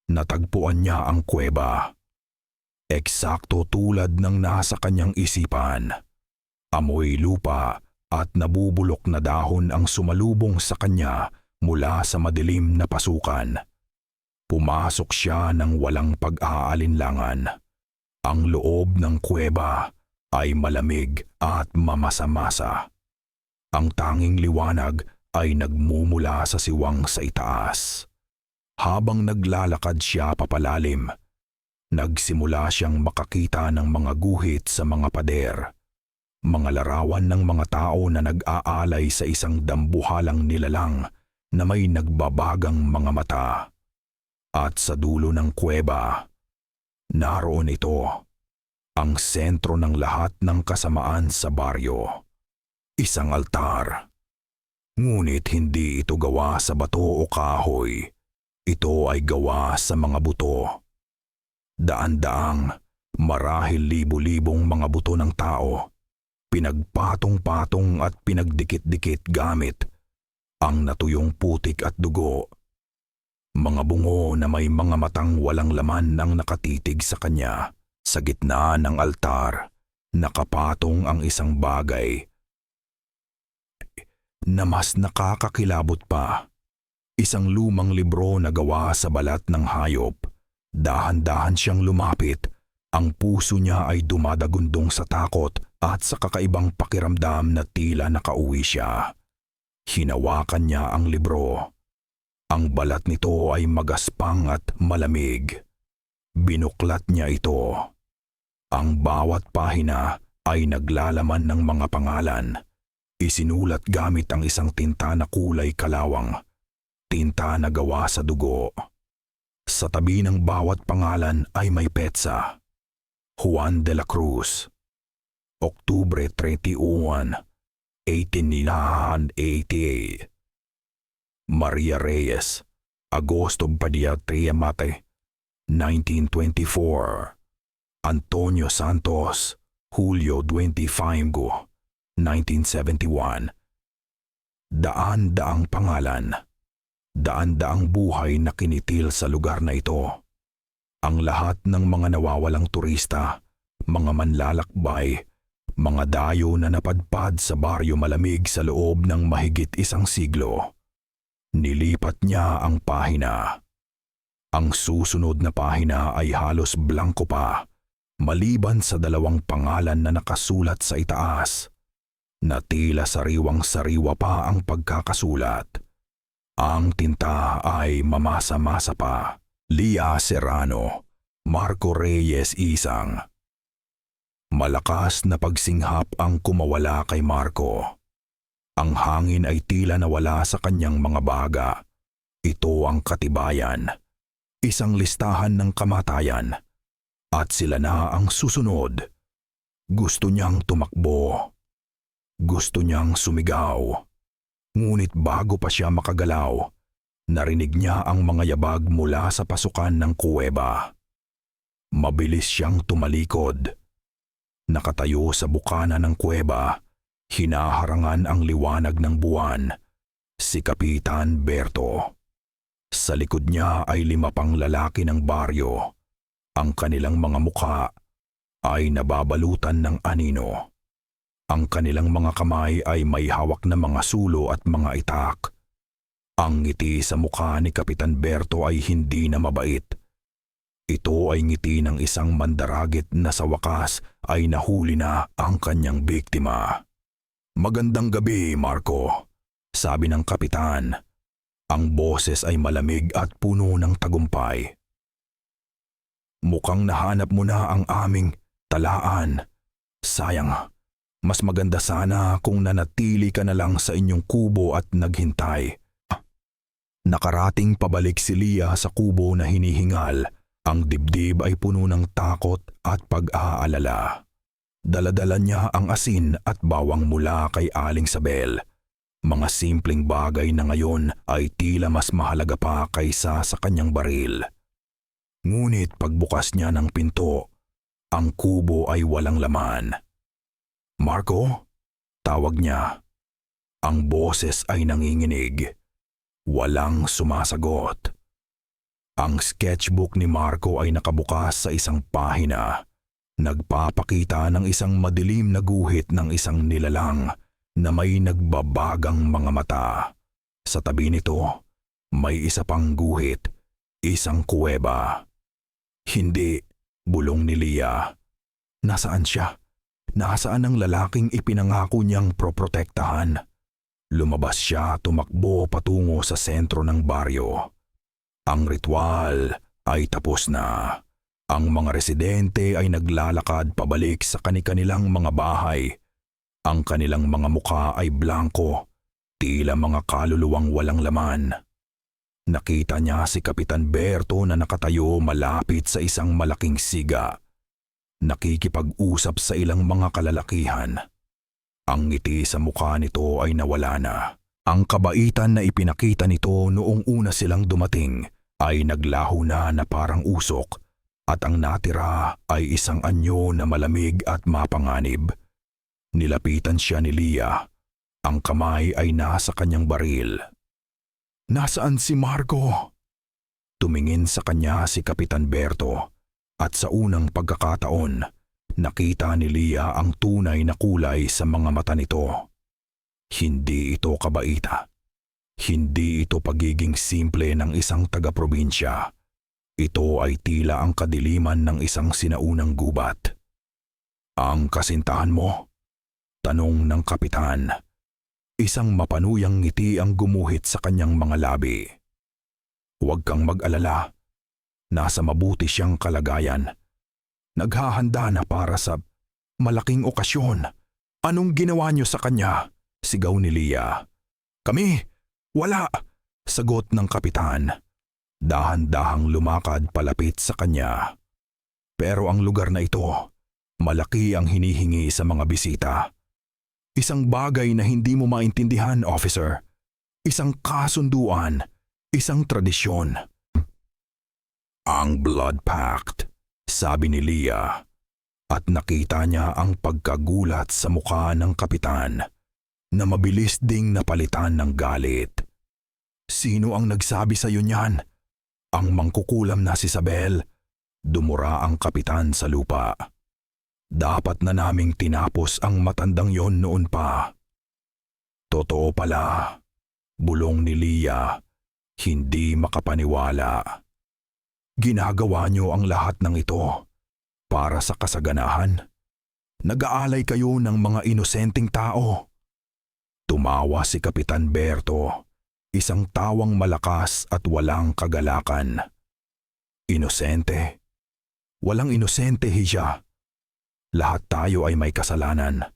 Natagpuan niya ang kuweba. Eksakto tulad ng nasa kanyang isipan. Amoy lupa at nabubulok na dahon ang sumalubong sa kanya mula sa madilim na pasukan. Pumasok siya ng walang pag-aalinlangan. Ang loob ng kuweba ay malamig at mamasa-masa. Ang tanging liwanag ay nagmumula sa siwang sa itaas. Habang naglalakad siya papalalim, nagsimula siyang makakita ng mga guhit sa mga pader. Mga larawan ng mga tao na nag-aalay sa isang dambuhalang nilalang na may nagbabagang mga mata. At sa dulo ng kuweba, naroon ito, ang sentro ng lahat ng kasamaan sa baryo. Isang altar. Ngunit hindi ito gawa sa bato o kahoy. Ito ay gawa sa mga buto. Daan-daang, marahil libo-libong mga buto ng tao, pinagpatong-patong at pinagdikit-dikit gamit ang natuyong putik at dugo. Mga bungo na may mga matang walang laman ang nakatitig sa kanya. Sa gitna ng altar, nakapatong ang isang bagay na mas nakakakilabot pa. Isang lumang libro na gawa sa balat ng hayop. Dahan-dahan siyang lumapit. Ang puso niya ay dumadagundong sa takot at sa kakaibang pakiramdam na tila nakauwi siya. Hinawakan niya ang libro. Ang balat nito ay magaspang at malamig. Binuklat niya ito. Ang bawat pahina ay naglalaman ng mga pangalan. Isinulat gamit ang isang tinta na kulay kalawang. Tinta na gawa sa dugo. Sa tabi ng bawat pangalan ay may petsa. Juan de la Cruz. Oktubre 31, 1888. Maria Reyes. Agosto Padilla Triamate, 1924. Antonio Santos. Julio 25, 1971. Daan-daang pangalan. Daan-daang buhay na kinitil sa lugar na ito. Ang lahat ng mga nawawalang turista, mga manlalakbay, mga dayo na napadpad sa baryo malamig sa loob ng mahigit isang siglo. Nilipat niya ang pahina. Ang susunod na pahina ay halos blanko pa, maliban sa 2 pangalan na nakasulat sa itaas, na tila sariwang-sariwa pa ang pagkakasulat. Ang tinta ay mamasa-masa pa. Lia Serrano, Marco Reyes Isang. Malakas na pagsinghap ang kumawala kay Marco. Ang hangin ay tila nawala sa kanyang mga baga. Ito ang katibayan. Isang listahan ng kamatayan. At sila na ang susunod. Gusto niyang tumakbo. Gusto niyang sumigaw. Ngunit bago pa siya makagalaw, narinig niya ang mga yabag mula sa pasukan ng kuweba. Mabilis siyang tumalikod. Nakatayo sa bukana ng kuweba, hinaharangan ang liwanag ng buwan, si Kapitan Berto. Sa likod niya ay 5 pang lalaki ng baryo. Ang kanilang mga mukha ay nababalutan ng anino. Ang kanilang mga kamay ay may hawak na mga sulo at mga itak. Ang ngiti sa mukha ni Kapitan Berto ay hindi na mabait. Ito ay ngiti ng isang mandaragit na sa wakas ay nahuli na ang kanyang biktima. "Magandang gabi, Marco," sabi ng kapitan. Ang boses ay malamig at puno ng tagumpay. "Mukhang nahanap mo na ang aming talaan. Sayang. Mas maganda sana kung nanatili ka na lang sa inyong kubo at naghintay." Nakarating pabalik si Lia sa kubo na hinihingal. Ang dibdib ay puno ng takot at pag-aalala. Dala-dala niya ang asin at bawang mula kay Aling Sabel. Mga simpleng bagay na ngayon ay tila mas mahalaga pa kaysa sa kanyang baril. Ngunit pagbukas niya ng pinto, ang kubo ay walang laman. "Marco?" tawag niya. Ang boses ay nanginginig. Walang sumasagot. Ang sketchbook ni Marco ay nakabukas sa isang pahina. Nagpapakita ng isang madilim na guhit ng isang nilalang na may nagbabagang mga mata. Sa tabi nito, may isa pang guhit, isang kuweba. "Hindi," bulong ni Lia. "Nasaan siya? Nasaan ang lalaking ipinangako niyang proprotektahan?" Lumabas siya, tumakbo patungo sa sentro ng baryo. Ang ritual ay tapos na. Ang mga residente ay naglalakad pabalik sa kani-kanilang mga bahay. Ang kanilang mga mukha ay blanko, tila mga kaluluwang walang laman. Nakita niya si Kapitan Berto na nakatayo malapit sa isang malaking siga. Nakikipag-usap sa ilang mga kalalakihan. Ang ngiti sa mukha nito ay nawala na. Ang kabaitan na ipinakita nito noong una silang dumating ay naglaho na parang usok, at ang natira ay isang anyo na malamig at mapanganib. Nilapitan siya ni Lia. Ang kamay ay nasa kanyang baril. "Nasaan si Marco?" Tumingin sa kanya si Kapitan Berto, at sa unang pagkakataon, nakita ni Lia ang tunay na kulay sa mga mata nito. Hindi ito kabaita. Hindi ito pagiging simple ng isang taga-probinsya. Ito ay tila ang kadiliman ng isang sinaunang gubat. "Ang kasintahan mo?" Tanong ng kapitan. Isang mapanuyang ngiti ang gumuhit sa kanyang mga labi. Huwag kang mag-alala. Nasa mabuti siyang kalagayan. Naghahanda na para sa malaking okasyon. Anong ginawa niyo sa kanya? Sigaw ni Lia. Kami? Wala, sagot ng kapitan. Dahan-dahang lumakad palapit sa kanya. Pero ang lugar na ito, malaki ang hinihingi sa mga bisita. Isang bagay na hindi mo maintindihan, officer. Isang kasunduan, isang tradisyon. Ang blood pact, sabi ni Lia. At nakita niya ang pagkagulat sa mukha ng kapitan na mabilis ding napalitan ng galit. Sino ang nagsabi sa iyo niyan? Ang mangkukulam na si Isabel. Dumura ang kapitan sa lupa. Dapat na naming tinapos ang matandang yon noon pa. Totoo pala, bulong ni Lia, hindi makapaniwala. Ginagawa niyo ang lahat ng ito para sa kasaganahan. Nag-aalay kayo ng mga inosenteng tao. Tumawa si Kapitan Berto, isang tawang malakas at walang kagalakan. Inosente? Walang inosente, Hija. Lahat tayo ay may kasalanan.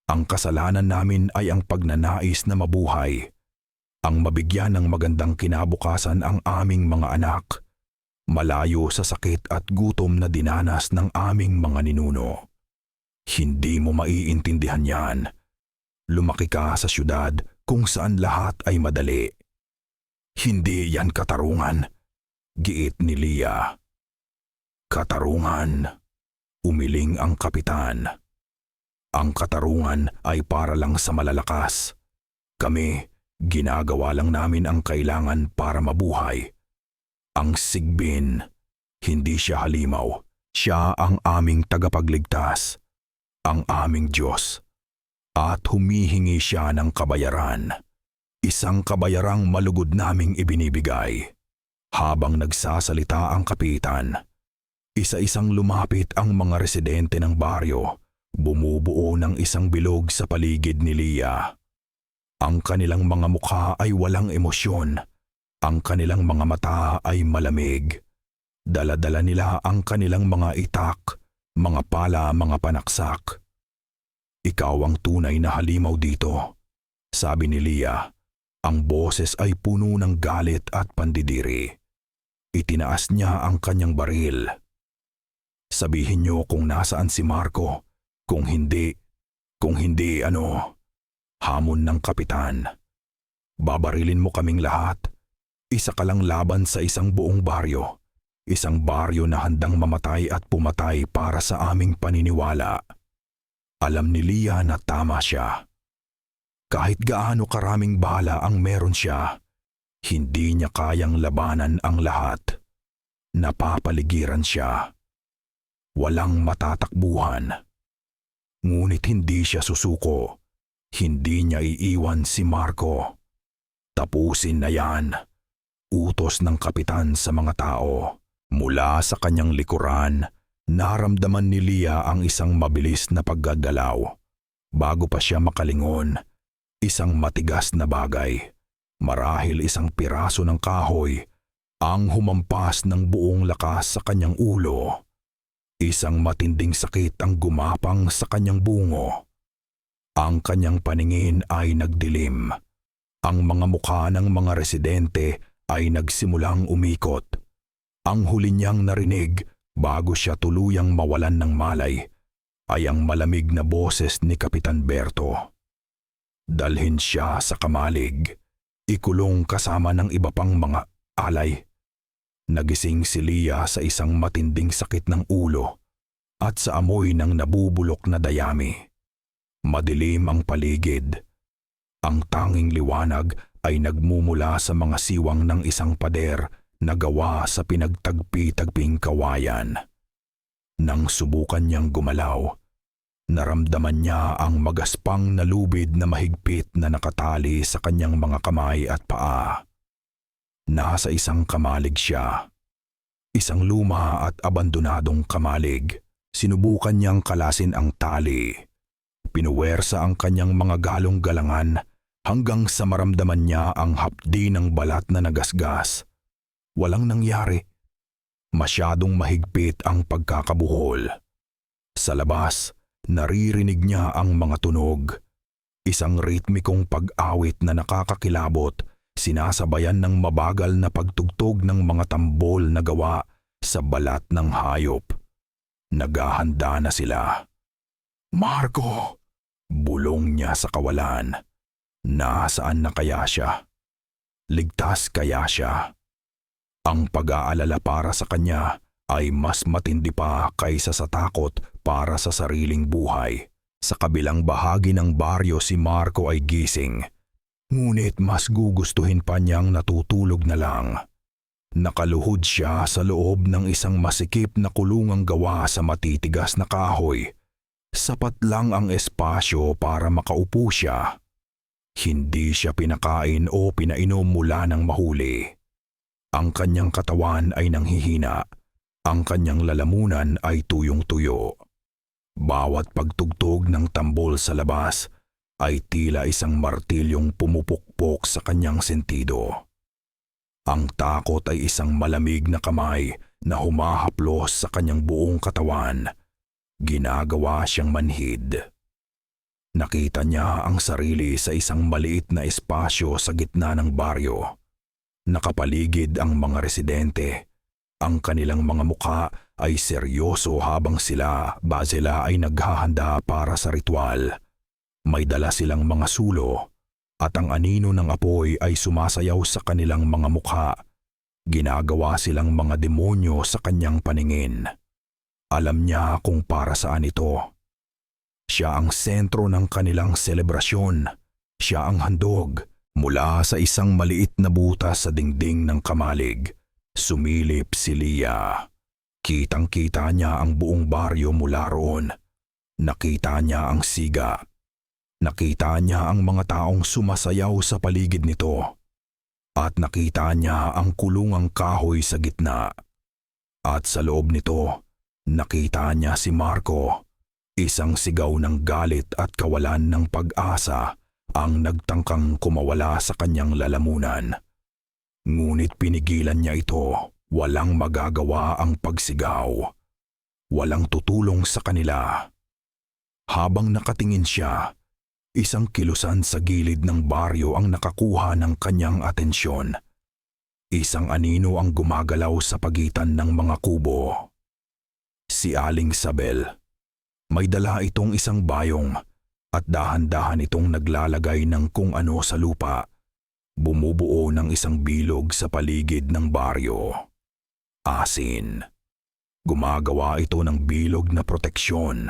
Ang kasalanan namin ay ang pagnanais na mabuhay, ang mabigyan ng magandang kinabukasan ang aming mga anak, malayo sa sakit at gutom na dinanas ng aming mga ninuno. Hindi mo maiintindihan yan. Lumaki ka sa syudad kung saan lahat ay madali. Hindi yan katarungan, giit ni Lia. Katarungan, umiling ang kapitan. Ang katarungan ay para lang sa malalakas. Kami, ginagawa lang namin ang kailangan para mabuhay. Ang Sigbin, hindi siya halimaw. Siya ang aming tagapagligtas, ang aming Diyos. At humihingi siya ng kabayaran. Isang kabayarang malugod naming ibinibigay. Habang nagsasalita ang kapitan, isa-isang lumapit ang mga residente ng baryo, bumubuo ng isang bilog sa paligid ni Lia. Ang kanilang mga mukha ay walang emosyon. Ang kanilang mga mata ay malamig. Dala-dala nila ang kanilang mga itak, mga pala, mga panaksak. Ikaw ang tunay na halimaw dito, sabi ni Lia. Ang boses ay puno ng galit at pandidiri. Itinaas niya ang kanyang baril. Sabihin niyo kung nasaan si Marco. Kung hindi ano? Hamon ng kapitan. Babarilin mo kaming lahat. Isa ka lang laban sa isang buong baryo. Isang baryo na handang mamatay at pumatay para sa aming paniniwala. Alam ni Lia na tama siya. Kahit gaano karaming bala ang meron siya, hindi niya kayang labanan ang lahat. Napapaligiran siya. Walang matatakbuhan. Ngunit hindi siya susuko. Hindi niya iiwan si Marco. Tapusin na yan. Utos ng kapitan sa mga tao. Mula sa kanyang likuran, naramdaman ni Lia ang isang mabilis na paggagalaw. Bago pa siya makalingon, isang matigas na bagay, marahil isang piraso ng kahoy, ang humampas ng buong lakas sa kanyang ulo. Isang matinding sakit ang gumapang sa kanyang bungo. Ang kanyang paningin ay nagdilim. Ang mga mukha ng mga residente ay nagsimulang umikot. Ang huli niyang narinig bago siya tuluyang mawalan ng malay ay ang malamig na boses ni Kapitan Berto. Dalhin siya sa kamalig, ikulong kasama ng iba pang mga alay. Nagising si Lia sa isang matinding sakit ng ulo at sa amoy ng nabubulok na dayami. Madilim ang paligid. Ang tanging liwanag ay nagmumula sa mga siwang ng isang pader na gawa sa pinagtagpi-tagping kawayan. Nang subukan niyang gumalaw, naramdaman niya ang magaspang na lubid na mahigpit na nakatali sa kanyang mga kamay at paa. Nasa isang kamalig siya. Isang luma at abandonadong kamalig. Sinubukan niyang kalasin ang tali, Pinuwersa ang kanyang mga galong galangan hanggang sa maramdaman niya ang hapdi ng balat na nagasgas. Walang nangyari. Masyadong mahigpit ang pagkakabuhol. Sa labas, naririnig niya ang mga tunog. Isang ritmikong pag-awit na nakakakilabot, sinasabayan ng mabagal na pagtugtog ng mga tambol na gawa sa balat ng hayop. Naghahanda na sila. "Marco!" Bulong niya sa kawalan. Nasaan na kaya siya? Ligtas kaya siya? Ang pag-aalala para sa kanya ay mas matindi pa kaysa sa takot para sa sariling buhay. Sa kabilang bahagi ng baryo si Marco ay gising. Ngunit mas gugustuhin pa niyang natutulog na lang. Nakaluhod siya sa loob ng isang masikip na kulungang gawa sa matitigas na kahoy. Sapat lang ang espasyo para makaupo siya. Hindi siya pinakain o pinainom mula ng mahuli. Ang kanyang katawan ay nanghihina. Ang kanyang lalamunan ay tuyong-tuyo. Bawat pagtugtog ng tambol sa labas ay tila isang martilyong pumupukpok sa kanyang sentido. Ang takot ay isang malamig na kamay na humahaplos sa kanyang buong katawan. Ginagawa siyang manhid. Nakita niya ang sarili sa isang maliit na espasyo sa gitna ng baryo. Nakapaligid ang mga residente. Ang kanilang mga mukha ay seryoso habang sila ay naghahanda para sa ritual. May dala silang mga sulo at ang anino ng apoy ay sumasayaw sa kanilang mga mukha. Ginagawa silang mga demonyo sa kanyang paningin. Alam niya kung para saan ito. Siya ang sentro ng kanilang selebrasyon. Siya ang handog. Mula sa isang maliit na butas sa dingding ng kamalig, sumilip si Lia. Kitang-kita niya ang buong baryo mula roon. Nakita niya ang siga. Nakita niya ang mga taong sumasayaw sa paligid nito. At nakita niya ang kulungang kahoy sa gitna. At sa loob nito, nakita niya si Marco. Isang sigaw ng galit at kawalan ng pag-asa ang nagtangkang kumawala sa kanyang lalamunan. Ngunit pinigilan niya ito. Walang magagawa ang pagsigaw. Walang tutulong sa kanila. Habang nakatingin siya, isang kilusan sa gilid ng baryo ang nakakuha ng kanyang atensyon. Isang anino ang gumagalaw sa pagitan ng mga kubo. Si Aling Sabel. May dala itong isang bayong at dahan-dahan itong naglalagay ng kung ano sa lupa. Bumubuo ng isang bilog sa paligid ng baryo. Asin. Gumagawa ito ng bilog na proteksyon.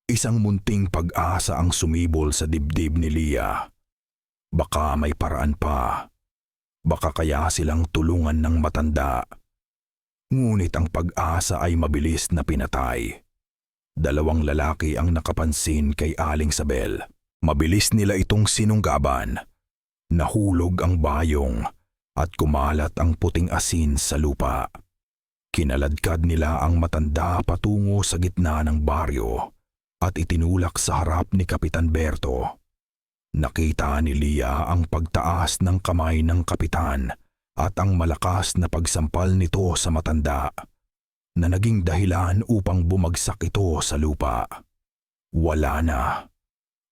Isang munting pag-asa ang sumibol sa dibdib ni Lia. Baka may paraan pa. Baka kaya silang tulungan ng matanda. Ngunit ang pag-asa ay mabilis na pinatay. Dalawang lalaki ang nakapansin kay Aling Sabel. Mabilis nila itong sinunggaban. Nahulog ang bayong at kumalat ang puting asin sa lupa. Kinaladkad nila ang matanda patungo sa gitna ng baryo at itinulak sa harap ni Kapitan Berto. Nakita ni Lia ang pagtaas ng kamay ng kapitan at ang malakas na pagsampal nito sa matanda na naging dahilan upang bumagsak ito sa lupa. Wala na.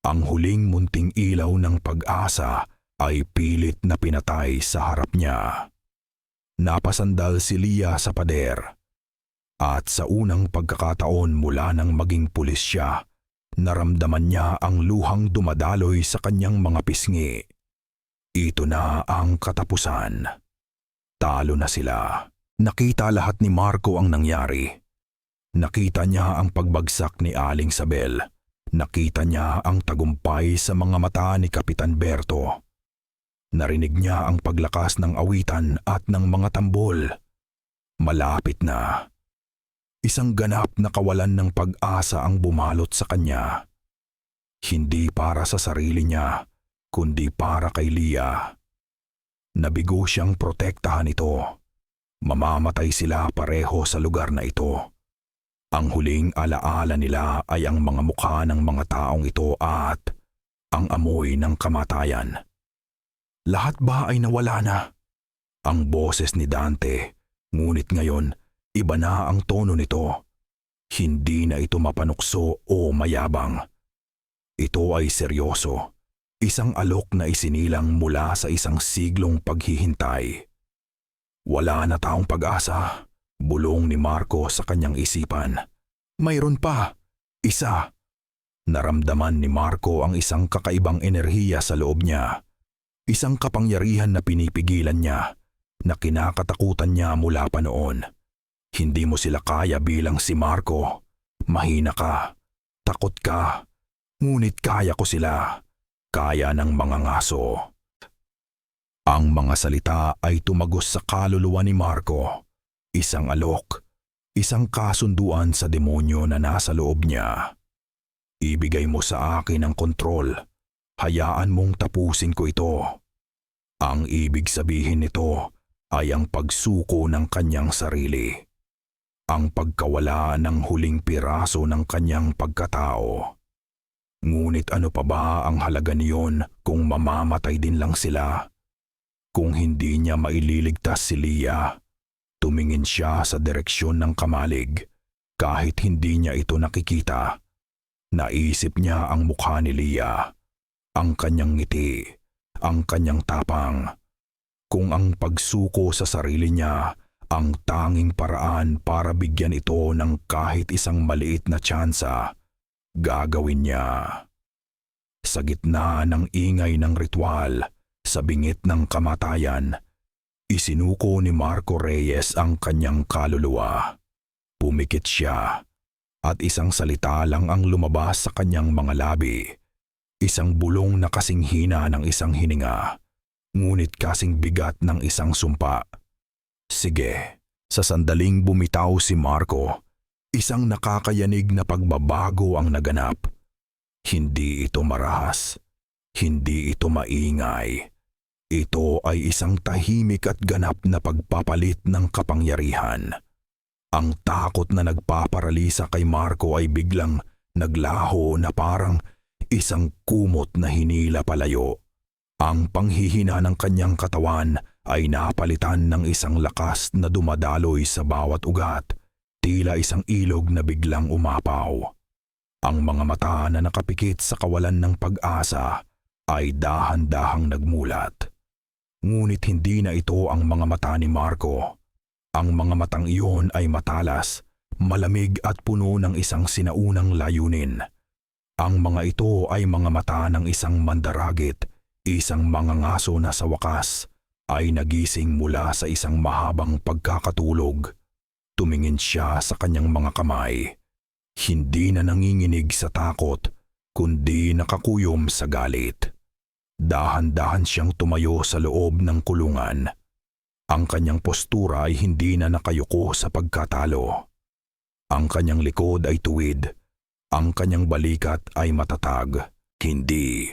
Ang huling munting ilaw ng pag-asa ay pilit na pinatay sa harap niya. Napasandal si Lia sa pader. At sa unang pagkakataon mula nang maging pulis siya, naramdaman niya ang luhang dumadaloy sa kanyang mga pisngi. Ito na ang katapusan. Talo na sila. Nakita lahat ni Marco ang nangyari. Nakita niya ang pagbagsak ni Aling Sabel. Nakita niya ang tagumpay sa mga mata ni Kapitan Berto. Narinig niya ang paglakas ng awitan at ng mga tambol. Malapit na. Isang ganap na kawalan ng pag-asa ang bumalot sa kanya. Hindi para sa sarili niya, kundi para kay Lia. Nabigo siyang protektahan ito. Mamamatay sila pareho sa lugar na ito. Ang huling alaala nila ay ang mga mukha ng mga taong ito at ang amoy ng kamatayan. Lahat ba ay nawala na? Ang boses ni Dante, ngunit ngayon iba na ang tono nito. Hindi na ito mapanukso o mayabang. Ito ay seryoso, isang alok na isinilang mula sa isang siglong paghihintay. Wala na taong pag-asa, bulong ni Marco sa kanyang isipan. Mayroon pa, isa. Naramdaman ni Marco ang isang kakaibang enerhiya sa loob niya. Isang kapangyarihan na pinipigilan niya, na kinakatakutan niya mula pa noon. Hindi mo sila kaya bilang si Marco. Mahina ka, takot ka, ngunit kaya ko sila. Kaya ng mga ngaso. Ang mga salita ay tumagos sa kaluluwa ni Marco. Isang alok, isang kasunduan sa demonyo na nasa loob niya. Ibigay mo sa akin ang kontrol. Hayaan mong tapusin ko ito. Ang ibig sabihin nito ay ang pagsuko ng kanyang sarili. Ang pagkawala ng huling piraso ng kanyang pagkatao. Ngunit ano pa ba ang halaga niyon kung mamamatay din lang sila? Kung hindi niya maililigtas si Lia, tumingin siya sa direksyon ng kamalig kahit hindi niya ito nakikita. Naisip niya ang mukha ni Lia, ang kanyang ngiti, ang kanyang tapang. Kung ang pagsuko sa sarili niya ang tanging paraan para bigyan ito ng kahit isang maliit na tsansa, gagawin niya. Sa gitna ng ingay ng ritual, sa bingit ng kamatayan, isinuko ni Marco Reyes ang kanyang kaluluwa. Pumikit siya, at isang salita lang ang lumabas sa kanyang mga labi. Isang bulong na kasing hina ng isang hininga, ngunit kasing bigat ng isang sumpa. Sige, sa sandaling bumitaw si Marco, isang nakakayanig na pagbabago ang naganap. Hindi ito marahas, hindi ito maingay. Ito ay isang tahimik at ganap na pagpapalit ng kapangyarihan. Ang takot na nagpaparalisa kay Marco ay biglang naglaho na parang isang kumot na hinila palayo. Ang panghihina ng kanyang katawan ay napalitan ng isang lakas na dumadaloy sa bawat ugat, tila isang ilog na biglang umapaw. Ang mga mata na nakapikit sa kawalan ng pag-asa ay dahan-dahang nagmulat. Ngunit hindi na ito ang mga mata ni Marco. Ang mga matang iyon ay matalas, malamig at puno ng isang sinaunang layunin. Ang mga ito ay mga mata ng isang mandaragit, isang mangangaso na sa wakas ay nagising mula sa isang mahabang pagkakatulog. Tumingin siya sa kanyang mga kamay. Hindi na nanginginig sa takot, kundi nakakuyom sa galit. Dahan-dahan siyang tumayo sa loob ng kulungan. Ang kanyang postura ay hindi na nakayuko sa pagkatalo. Ang kanyang likod ay tuwid. Ang kanyang balikat ay matatag. Hindi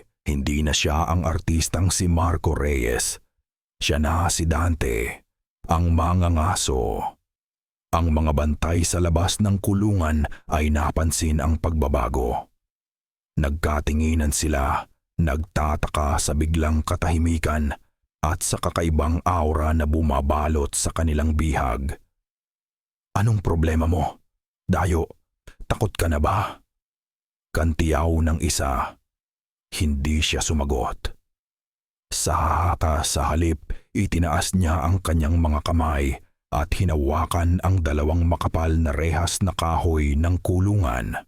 na siya ang artistang si Marco Reyes. Siya na si Dante, ang mangangaso. Ang mga bantay sa labas ng kulungan ay napansin ang pagbabago. Nagkatinginan sila, nagtataka sa biglang katahimikan at sa kakaibang aura na bumabalot sa kanilang bihag. Anong problema mo? Dayo, takot ka na ba? Kantiyaw ng isa. Hindi siya sumagot. Sa halip, itinaas niya ang kanyang mga kamay at hinawakan ang dalawang makapal na rehas na kahoy ng kulungan.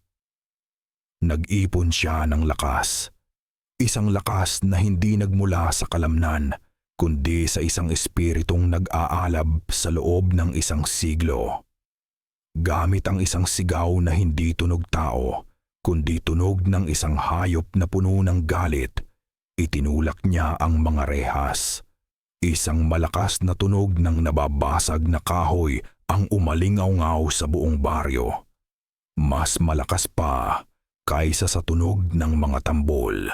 Nag-ipon siya ng lakas. Isang lakas na hindi nagmula sa kalamnan, kundi sa isang espiritong nag-aalab sa loob ng isang siglo. Gamit ang isang sigaw na hindi tunog tao, kundi tunog ng isang hayop na puno ng galit, itinulak niya ang mga rehas. Isang malakas na tunog ng nababasag na kahoy ang umalingaw-ngaw sa buong baryo. Mas malakas pa kaysa sa tunog ng mga tambol.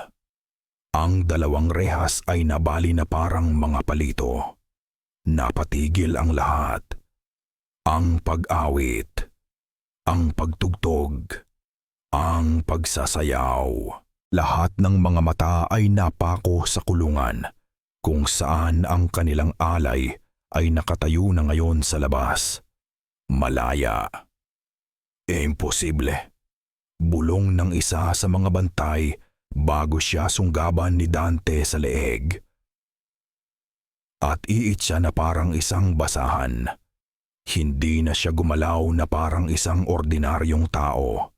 Ang dalawang rehas ay nabali na parang mga palito. Napatigil ang lahat. Ang pag-awit. ang pagtugtog, ang pagsasayaw. Lahat ng mga mata ay napako sa kulungan, kung saan ang kanilang alay ay nakatayo na ngayon sa labas. Malaya. Imposible. Bulong ng isa sa mga bantay bago siya sunggaban ni Dante sa leeg. At iit siya na parang isang basahan. Hindi na siya gumalaw na parang isang ordinaryong tao.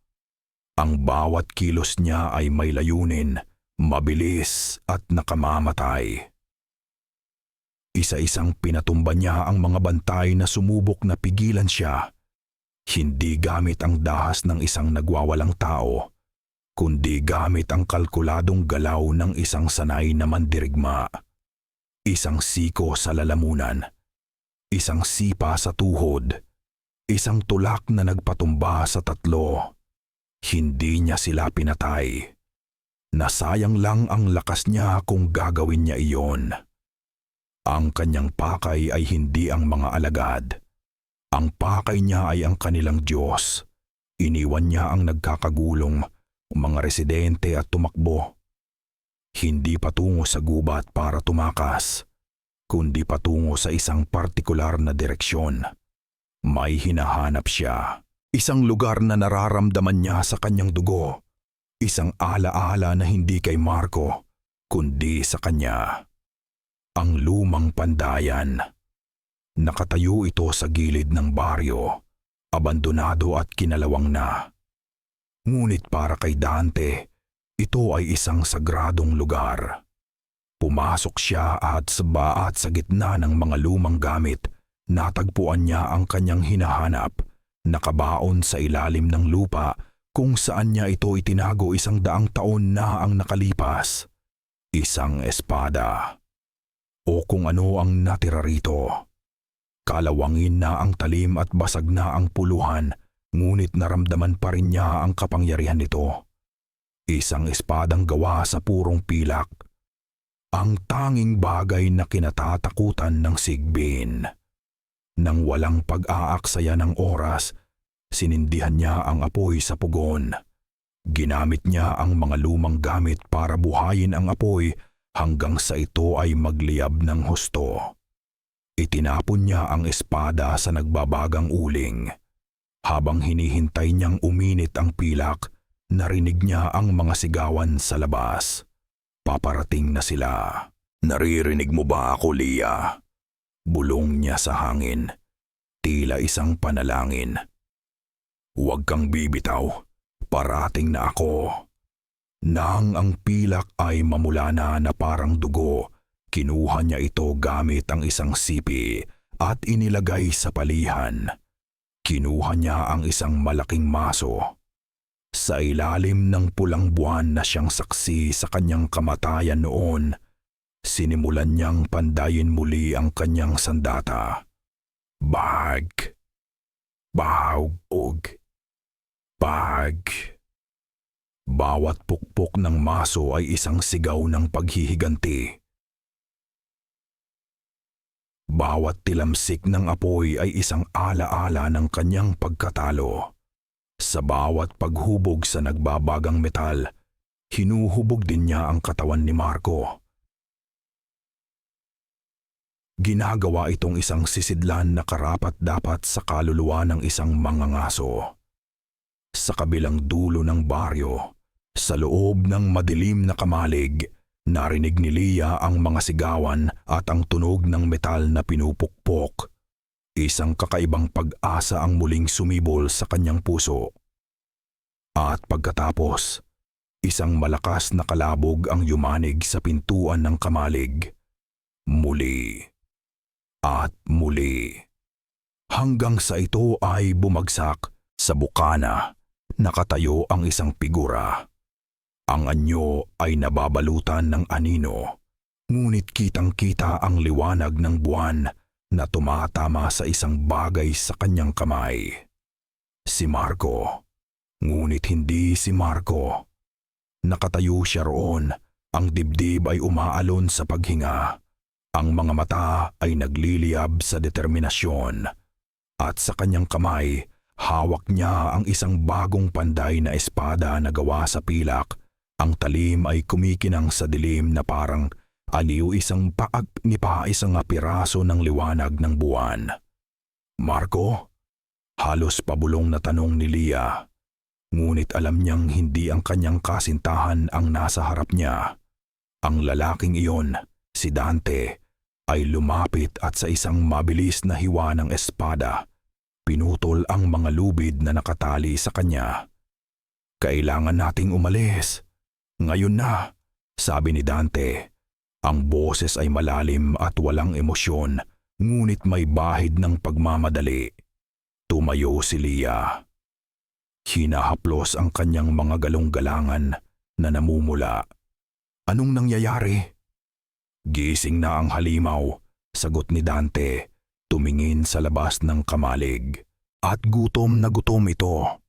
Ang bawat kilos niya ay may layunin, mabilis at nakamamatay. Isa-isang pinatumba niya ang mga bantay na sumubok na pigilan siya, hindi gamit ang dahas ng isang nagwawalang tao, kundi gamit ang kalkuladong galaw ng isang sanay na mandirigma. Isang siko sa lalamunan, isang sipa sa tuhod, isang tulak na nagpatumba sa tatlo. Hindi niya sila pinatay. Nasayang lang ang lakas niya kung gagawin niya iyon. Ang kanyang pakay ay hindi ang mga alagad. Ang pakay niya ay ang kanilang Diyos. Iniwan niya ang nagkakagulong, mga residente at tumakbo. Hindi patungo sa gubat para tumakas, kundi patungo sa isang partikular na direksyon. May hinahanap siya. Isang lugar na nararamdaman niya sa kanyang dugo. Isang alaala na hindi kay Marco, kundi sa kanya. Ang lumang pandayan. Nakatayo ito sa gilid ng baryo, abandonado at kinalawang na. Ngunit para kay Dante, ito ay isang sagradong lugar. Pumasok siya at sa gitna ng mga lumang gamit, natagpuan niya ang kanyang hinahanap. Nakabaon sa ilalim ng lupa kung saan niya ito itinago 100 taon na ang nakalipas. Isang espada. O kung ano ang natira rito. Kalawangin na ang talim at basag na ang puluhan, ngunit naramdaman pa rin niya ang kapangyarihan nito. Isang espadang gawa sa purong pilak. Ang tanging bagay na kinatatakutan ng Sigbin. Nang walang pag-aaksaya ng oras, sinindihan niya ang apoy sa pugon. Ginamit niya ang mga lumang gamit para buhayin ang apoy hanggang sa ito ay magliyab ng husto. Itinapon niya ang espada sa nagbabagang uling. Habang hinihintay niyang uminit ang pilak, narinig niya ang mga sigawan sa labas. Paparating na sila. Naririnig mo ba ako, Lia? Bulong niya sa hangin, tila isang panalangin. Huwag kang bibitaw, parating na ako. Nang ang pilak ay mamula na parang dugo, kinuha niya ito gamit ang isang sipi at inilagay sa palihan. Kinuha niya ang isang malaking maso. Sa ilalim ng pulang buwan na siyang saksi sa kanyang kamatayan noon, sinimulan niyang pandayin muli ang kanyang sandata. Bag. Bahog. Bag. Bawat pukpok ng maso ay isang sigaw ng paghihiganti. Bawat tilamsik ng apoy ay isang alaala ng kanyang pagkatalo. Sa bawat paghubog sa nagbabagang metal, hinuhubog din niya ang katawan ni Marco. Ginagawa itong isang sisidlan na karapat-dapat sa kaluluwa ng isang mangangaso. Sa kabilang dulo ng baryo, sa loob ng madilim na kamalig, narinig ni Lia ang mga sigawan at ang tunog ng metal na pinupukpok. Isang kakaibang pag-asa ang muling sumibol sa kanyang puso. At pagkatapos, isang malakas na kalabog ang yumanig sa pintuan ng kamalig. Muli. At muli. Hanggang sa ito ay bumagsak sa bukana, nakatayo ang isang figura. Ang anyo ay nababalutan ng anino, ngunit kitang-kita ang liwanag ng buwan na tumatama sa isang bagay sa kanyang kamay. Si Marco. Ngunit hindi si Marco. Nakatayo siya roon, ang dibdib ay umaalon sa paghinga. Ang mga mata ay nagliliyab sa determinasyon. At sa kanyang kamay Hawak niya ang isang bagong panday na espada na gawa sa pilak. Ang talim ay kumikinang sa dilim na parang aliw, isang paag ni pa isang piraso ng liwanag ng buwan. "Marco?" Halos pabulong na tanong ni Lia. Ngunit alam niyang hindi ang kanyang kasintahan ang nasa harap niya. Ang lalaking iyon, si Dante, ay lumapit at sa isang mabilis na hiwa ng espada, pinutol ang mga lubid na nakatali sa kanya. "Kailangan nating umalis. Ngayon na," sabi ni Dante. Ang boses ay malalim at walang emosyon, ngunit may bahid ng pagmamadali. Tumayo si Lia. Hinahaplos ang kanyang mga galong-galangan na namumula. "Anong nangyayari?" "Gising na ang halimaw," sagot ni Dante, tumingin sa labas ng kamalig. At gutom na gutom ito.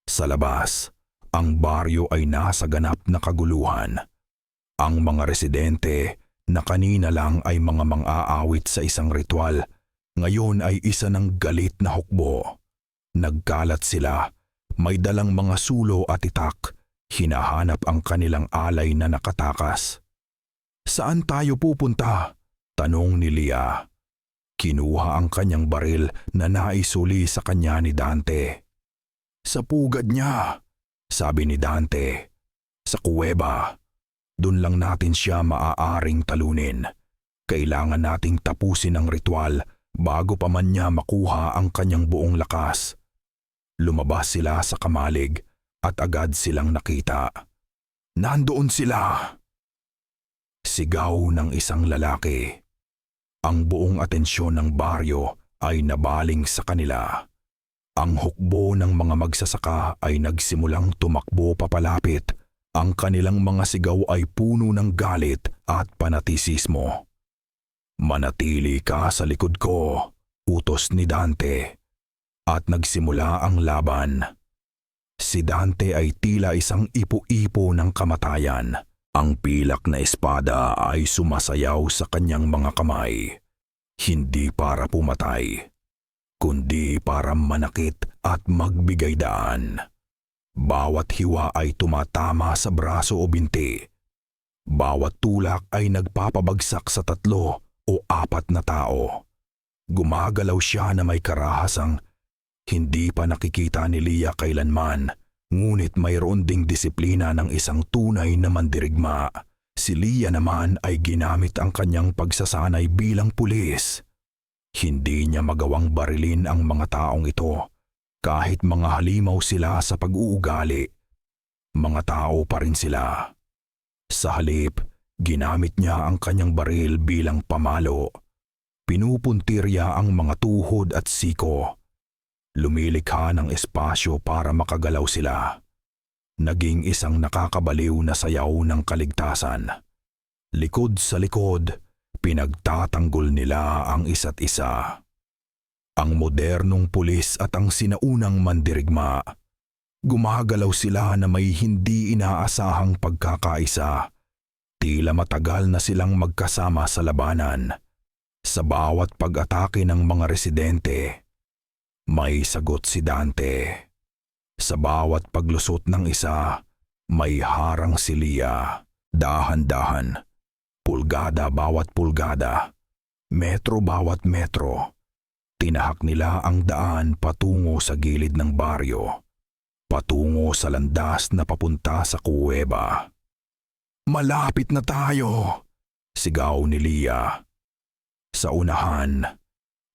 Sa labas, ang baryo ay nasa ganap na kaguluhan. Ang mga residente na kanina lang ay mga mang-aawit sa isang ritual, ngayon ay isa ng galit na hukbo. Nagkalat sila, may dalang mga sulo at itak, hinahanap ang kanilang alay na nakatakas. "Saan tayo pupunta?" tanong ni Lia. Kinuha ang kanyang baril na naisuli sa kanya ni Dante. "Sa pugad niya," sabi ni Dante. "Sa kuweba. Doon lang natin siya maaaring talunin. Kailangan nating tapusin ang ritual bago pa man niya makuha ang kanyang buong lakas." Lumabas sila sa kamalig at agad silang nakita. "Nandoon sila!" Sigaw ng isang lalaki. Ang buong atensyon ng baryo ay nabaling sa kanila. Ang hukbo ng mga magsasaka ay nagsimulang tumakbo papalapit. Ang kanilang mga sigaw ay puno ng galit at panatisismo. "Manatili ka sa likod ko," utos ni Dante. At nagsimula ang laban. Si Dante ay tila isang ipo-ipo ng kamatayan. Ang pilak na espada ay sumasayaw sa kanyang mga kamay. Hindi para pumatay, kundi para manakit at magbigay daan. Bawat hiwa ay tumatama sa braso o binti. Bawat tulak ay nagpapabagsak sa 3 o 4 na tao. Gumagalaw siya na may karahasang hindi pa nakikita ni Lia kailanman, ngunit mayroon ding disiplina ng isang tunay na mandirigma. Si Lia naman ay ginamit ang kanyang pagsasanay bilang pulis. Hindi niya magawang barilin ang mga taong ito, kahit mga halimaw sila sa pag-uugali. Mga tao pa rin sila. Sa halip, ginamit niya ang kanyang baril bilang pamalo. Pinupuntirya ang mga tuhod at siko. Lumilikha ng espasyo para makagalaw sila. Naging isang nakakabaliw na sayaw ng kaligtasan. Likod sa likod, pinagtatanggol nila ang isa't isa. Ang modernong pulis at ang sinaunang mandirigma. Gumagalaw sila na may hindi inaasahang pagkakaisa. Tila matagal na silang magkasama sa labanan. Sa bawat pag-atake ng mga residente, may sagot si Dante. Sa bawat paglusot ng isa, may harang si Lia. Dahan-dahan, pulgada bawat pulgada, metro bawat metro. Tinahak nila ang daan patungo sa gilid ng baryo, patungo sa landas na papunta sa kuweba. "Malapit na tayo!" sigaw ni Lia. Sa unahan,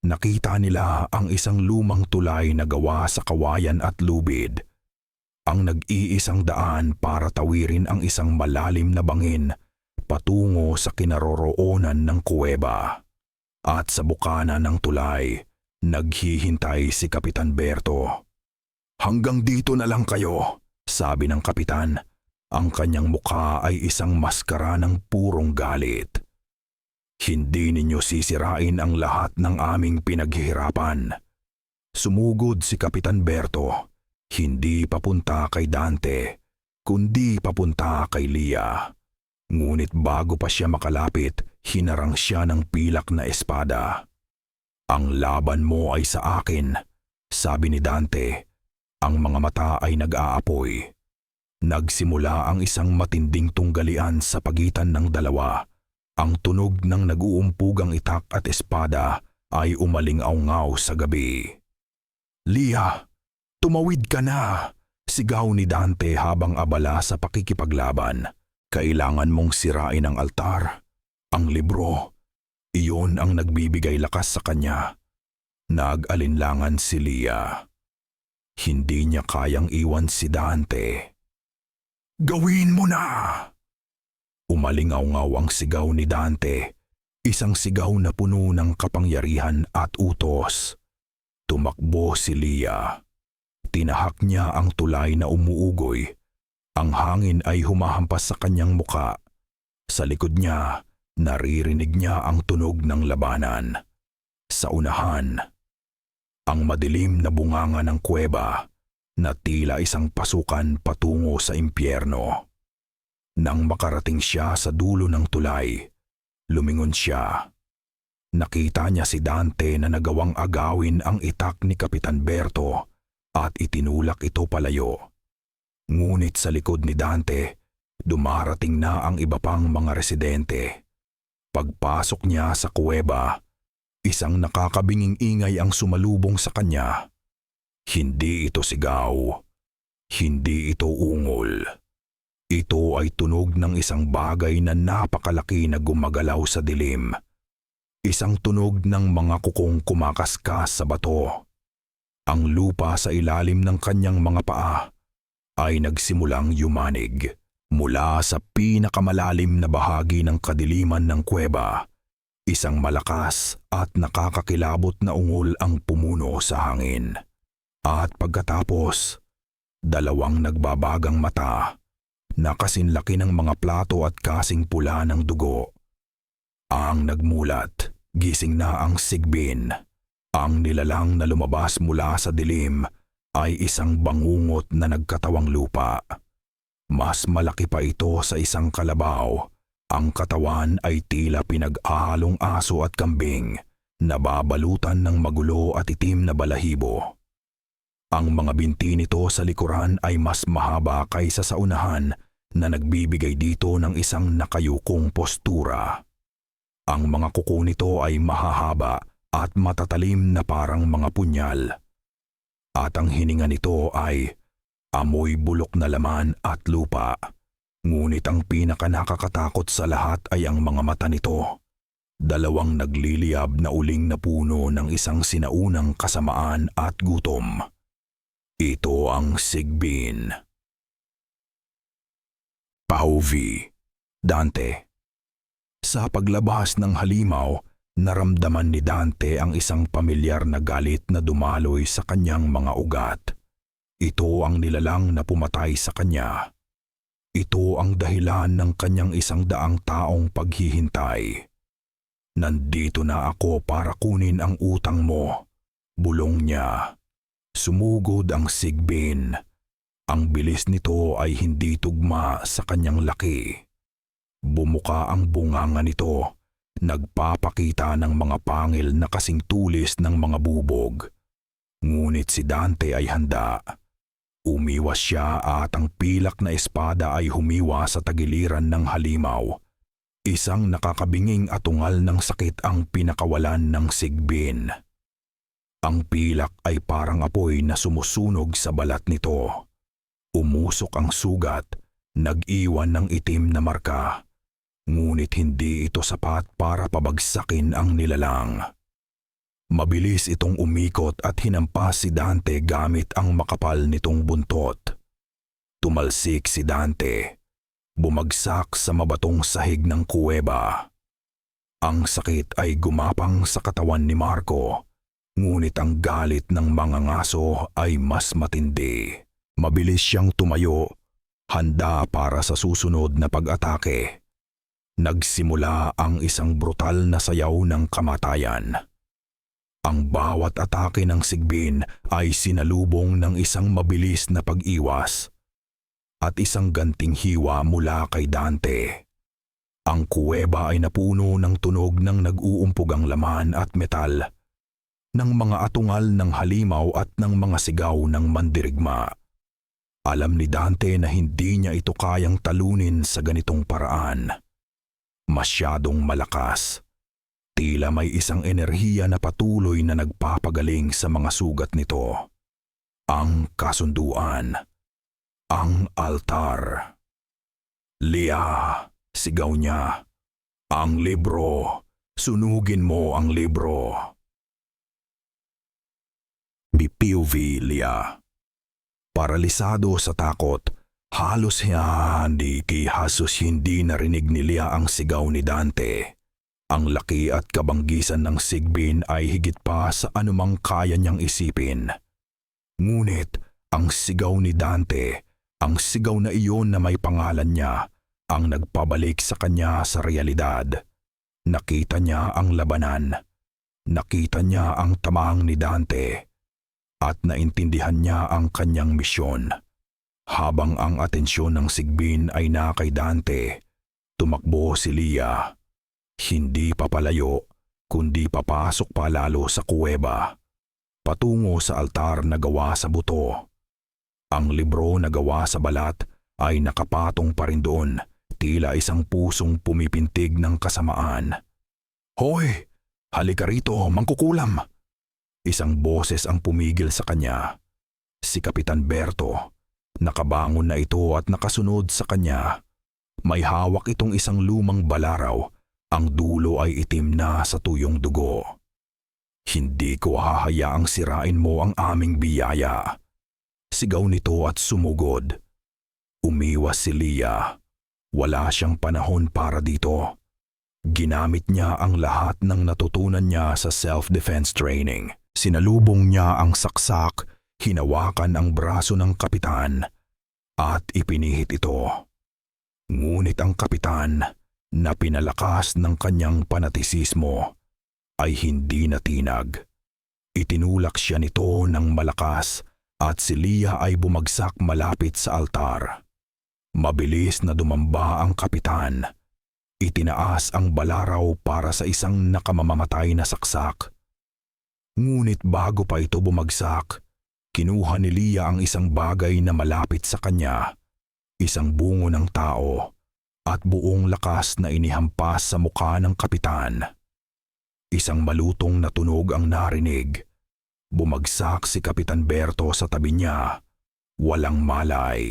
nakita nila ang isang lumang tulay na gawa sa kawayan at lubid. Ang nag-iisang daan para tawirin ang isang malalim na bangin patungo sa kinaroroonan ng kuweba. At sa bukana ng tulay, naghihintay si Kapitan Berto. "Hanggang dito na lang kayo," sabi ng kapitan. Ang kanyang mukha ay isang maskara ng purong galit. "Hindi ninyo sisirain ang lahat ng aming pinaghihirapan." Sumugod si Kapitan Berto, hindi papunta kay Dante, kundi papunta kay Lia. Ngunit bago pa siya makalapit, hinarang siya ng pilak na espada. "Ang laban mo ay sa akin, Sabi ni Dante, ang mga mata ay nag-aapoy. Nagsimula ang isang matinding tunggalian sa pagitan ng dalawa. Ang tunog ng nag-uumpugang itak at espada ay umaling-aungaw sa gabi. "Lia, tumawid ka na!" Sigaw ni Dante habang abala sa pakikipaglaban. "Kailangan mong sirain ang altar. Ang libro, iyon ang nagbibigay lakas sa kanya." Nag-alinlangan si Lia. Hindi niya kayang iwan si Dante. "Gawin mo na!" Umalingaw-ngaw ang sigaw ni Dante, isang sigaw na puno ng kapangyarihan at utos. Tumakbo si Lia. Tinahak niya ang tulay na umuugoy. Ang hangin ay humahampas sa kanyang muka. Sa likod niya, naririnig niya ang tunog ng labanan. Sa unahan, ang madilim na bunganga ng kuweba na tila isang pasukan patungo sa impyerno. Nang makarating siya sa dulo ng tulay, lumingon siya. Nakita niya si Dante na nagawang agawin ang itak ni Kapitan Berto at itinulak ito palayo. Ngunit sa likod ni Dante, dumarating na ang iba pang mga residente. Pagpasok niya sa kuweba, isang nakakabinging ingay ang sumalubong sa kanya. Hindi ito sigaw. Hindi ito ungol. Ito ay tunog ng isang bagay na napakalaki na gumagalaw sa dilim. Isang tunog ng mga kukong kumakaskas sa bato. Ang lupa sa ilalim ng kanyang mga paa ay nagsimulang yumanig. Mula sa pinakamalalim na bahagi ng kadiliman ng kuweba, isang malakas at nakakakilabot na ungol ang pumuno sa hangin. At pagkatapos, dalawang nagbabagang mata na kasinlaki ng mga plato at kasing pula ng dugo. Ang nagmulat, gising na ang Sigbin. Ang nilalang na lumabas mula sa dilim ay isang bangungot na nagkatawang lupa. Mas malaki pa ito sa isang kalabaw. Ang katawan ay tila pinag-ahalong aso at kambing, nababalutan ng magulo at itim na balahibo. Ang mga binti nito sa likuran ay mas mahaba kaysa sa unahan na nagbibigay dito ng isang nakayukong postura. Ang mga kuko nito ay mahahaba at matatalim na parang mga punyal. At ang hininga nito ay amoy bulok na laman at lupa. Ngunit ang pinakanakakatakot sa lahat ay ang mga mata nito. Dalawang nagliliyab na uling na puno ng isang sinaunang kasamaan at gutom. Ito ang Sigbin. Pauvi, Dante. Sa paglabas ng halimaw, naramdaman ni Dante ang isang pamilyar na galit na dumaloy sa kanyang mga ugat. Ito ang nilalang na pumatay sa kanya. Ito ang dahilan ng kanyang 100 taong paghihintay. "Nandito na ako para kunin ang utang mo," bulong niya. Sumugod ang Sigbin. Ang bilis nito ay hindi tugma sa kanyang laki. Bumuka ang bunganga nito, nagpapakita ng mga pangil na kasing tulis ng mga bubog. Ngunit si Dante ay handa. Umiwas siya at ang pilak na espada ay humiwa sa tagiliran ng halimaw. Isang nakakabinging atungal ng sakit ang pinakawalan ng Sigbin. Ang pilak ay parang apoy na sumusunog sa balat nito. Umusok ang sugat, nag-iwan ng itim na marka. Ngunit hindi ito sapat para pabagsakin ang nilalang. Mabilis itong umikot at hinampas si Dante gamit ang makapal nitong buntot. Tumalsik si Dante. Bumagsak sa mabatong sahig ng kuweba. Ang sakit ay gumapang sa katawan ni Marco, ngunit ang galit ng mga ngaso ay mas matindi. Mabilis siyang tumayo, handa para sa susunod na pag-atake. Nagsimula ang isang brutal na sayaw ng kamatayan. Ang bawat atake ng Sigbin ay sinalubong ng isang mabilis na pag-iwas at isang ganting hiwa mula kay Dante. Ang kuweba ay napuno ng tunog ng nag-uumpugang laman at metal. ng mga atungal ng halimaw at ng mga sigaw ng mandirigma. Alam ni Dante na hindi niya ito kayang talunin sa ganitong paraan. Masyadong malakas. Tila may isang enerhiya na patuloy na nagpapagaling sa mga sugat nito. Ang kasunduan. Ang altar. Lia, sigaw niya. Ang libro. Sunugin mo ang libro. BPOV Lia. Paralisado sa takot, halos hindi narinig ni Lia ang sigaw ni Dante. Ang laki at kabanggisan ng Sigbin ay higit pa sa anumang kaya niyang isipin. Ngunit ang sigaw ni Dante, ang sigaw na iyon na may pangalan niya, ang nagpabalik sa kanya sa realidad. Nakita niya ang labanan. Nakita niya ang tamang ni Dante. At naintindihan niya ang kanyang misyon. Habang ang atensyon ng Sigbin ay na kay Dante, tumakbo si Lia. Hindi papalayo, kundi papasok pa lalo sa kuweba. Patungo sa altar na gawa sa buto. Ang libro na gawa sa balat ay nakapatong pa rin doon, tila isang pusong pumipintig ng kasamaan. "Hoy! Halika rito, mangkukulam!" Isang boses ang pumigil sa kanya. Si Kapitan Berto. Nakabangon na ito at nakasunod sa kanya. May hawak itong isang lumang balaraw. Ang dulo ay itim na sa tuyong dugo. "Hindi ko hahayaang sirain mo ang aming biyaya." Sigaw nito at sumugod. Umiwas si Lia. Wala siyang panahon para dito. Ginamit niya ang lahat ng natutunan niya sa self-defense training. Sinalubong niya ang saksak, hinawakan ang braso ng kapitan, at ipinihit ito. Ngunit ang kapitan, na pinalakas ng kanyang panatisismo, ay hindi natinag. Itinulak siya nito ng malakas at si Lia ay bumagsak malapit sa altar. Mabilis na dumamba ang kapitan. Itinaas ang balaraw para sa isang nakamamamatay na saksak. Ngunit bago pa ito bumagsak, kinuha ni Lia ang isang bagay na malapit sa kanya, isang bungo ng tao, at buong lakas na inihampas sa mukha ng kapitan. Isang malutong na tunog ang narinig. Bumagsak si Kapitan Berto sa tabi niya, walang malay.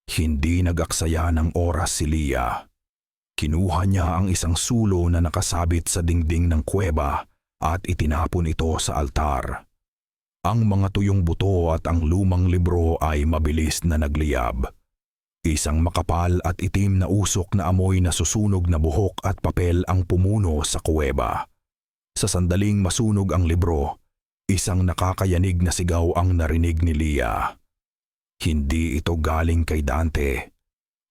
Hindi nag-aksaya ng oras si Lia. Kinuha niya ang isang sulo na nakasabit sa dingding ng kuweba at itinapon ito sa altar. Ang mga tuyong buto at ang lumang libro ay mabilis na nagliyab. Isang makapal at itim na usok na amoy na susunog na buhok at papel ang pumuno sa kuweba. Sa sandaling masunog ang libro, isang nakakayanig na sigaw ang narinig ni Lia. Hindi ito galing kay Dante.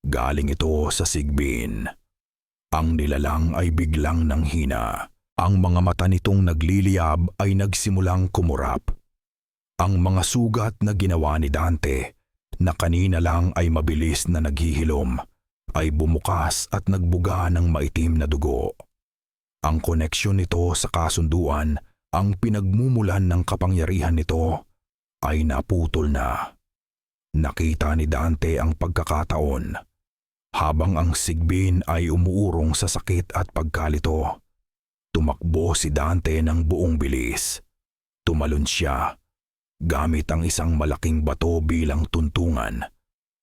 Galing ito sa Sigbin. Ang nilalang ay biglang nanghina. Ang mga mata nitong nagliliyab ay nagsimulang kumurap. Ang mga sugat na ginawa ni Dante, na kanina lang ay mabilis na naghihilom, ay bumukas at nagbuga ng maitim na dugo. Ang koneksyon nito sa kasunduan, ang pinagmumulan ng kapangyarihan nito, ay naputol na. Nakita ni Dante ang pagkakataon. Habang ang Sigbin ay umuurong sa sakit at pagkalito, tumakbo si Dante ng buong bilis. Tumalon siya, gamit ang isang malaking bato bilang tuntungan,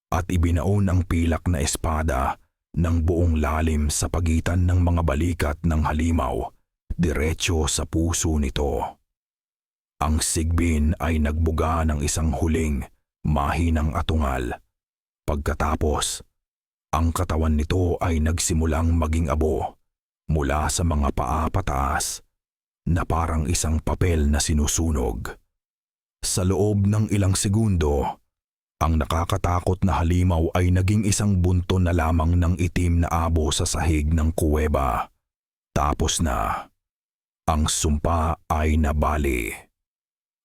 at ibinaon ang pilak na espada ng buong lalim sa pagitan ng mga balikat ng halimaw, diretso sa puso nito. Ang Sigbin ay nagbuga ng isang huling, mahinang atungal. Pagkatapos, ang katawan nito ay nagsimulang maging abo mula sa mga paa pataas na parang isang papel na sinusunog. Sa loob ng ilang segundo, ang nakakatakot na halimaw ay naging isang bunto na lamang ng itim na abo sa sahig ng kuweba. Tapos na. Ang sumpa ay nabali.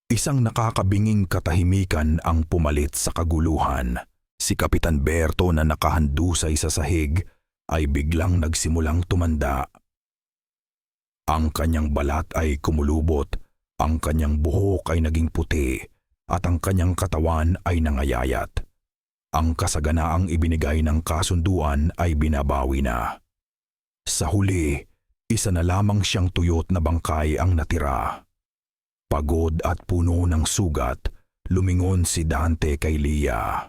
Isang nakakabinging katahimikan ang pumalit sa kaguluhan. Si Kapitan Berto na nakahandusay sa sahig ay biglang nagsimulang tumanda. Ang kanyang balat ay kumulubot Ang kanyang buhok ay naging puti at ang kanyang katawan ay nangayayat. Ang kasaganaang ibinigay ng kasunduan ay binabawi na. Sa huli, isa na lamang siyang tuyot na bangkay ang natira. Pagod at puno ng sugat, lumingon si Dante kay Lia.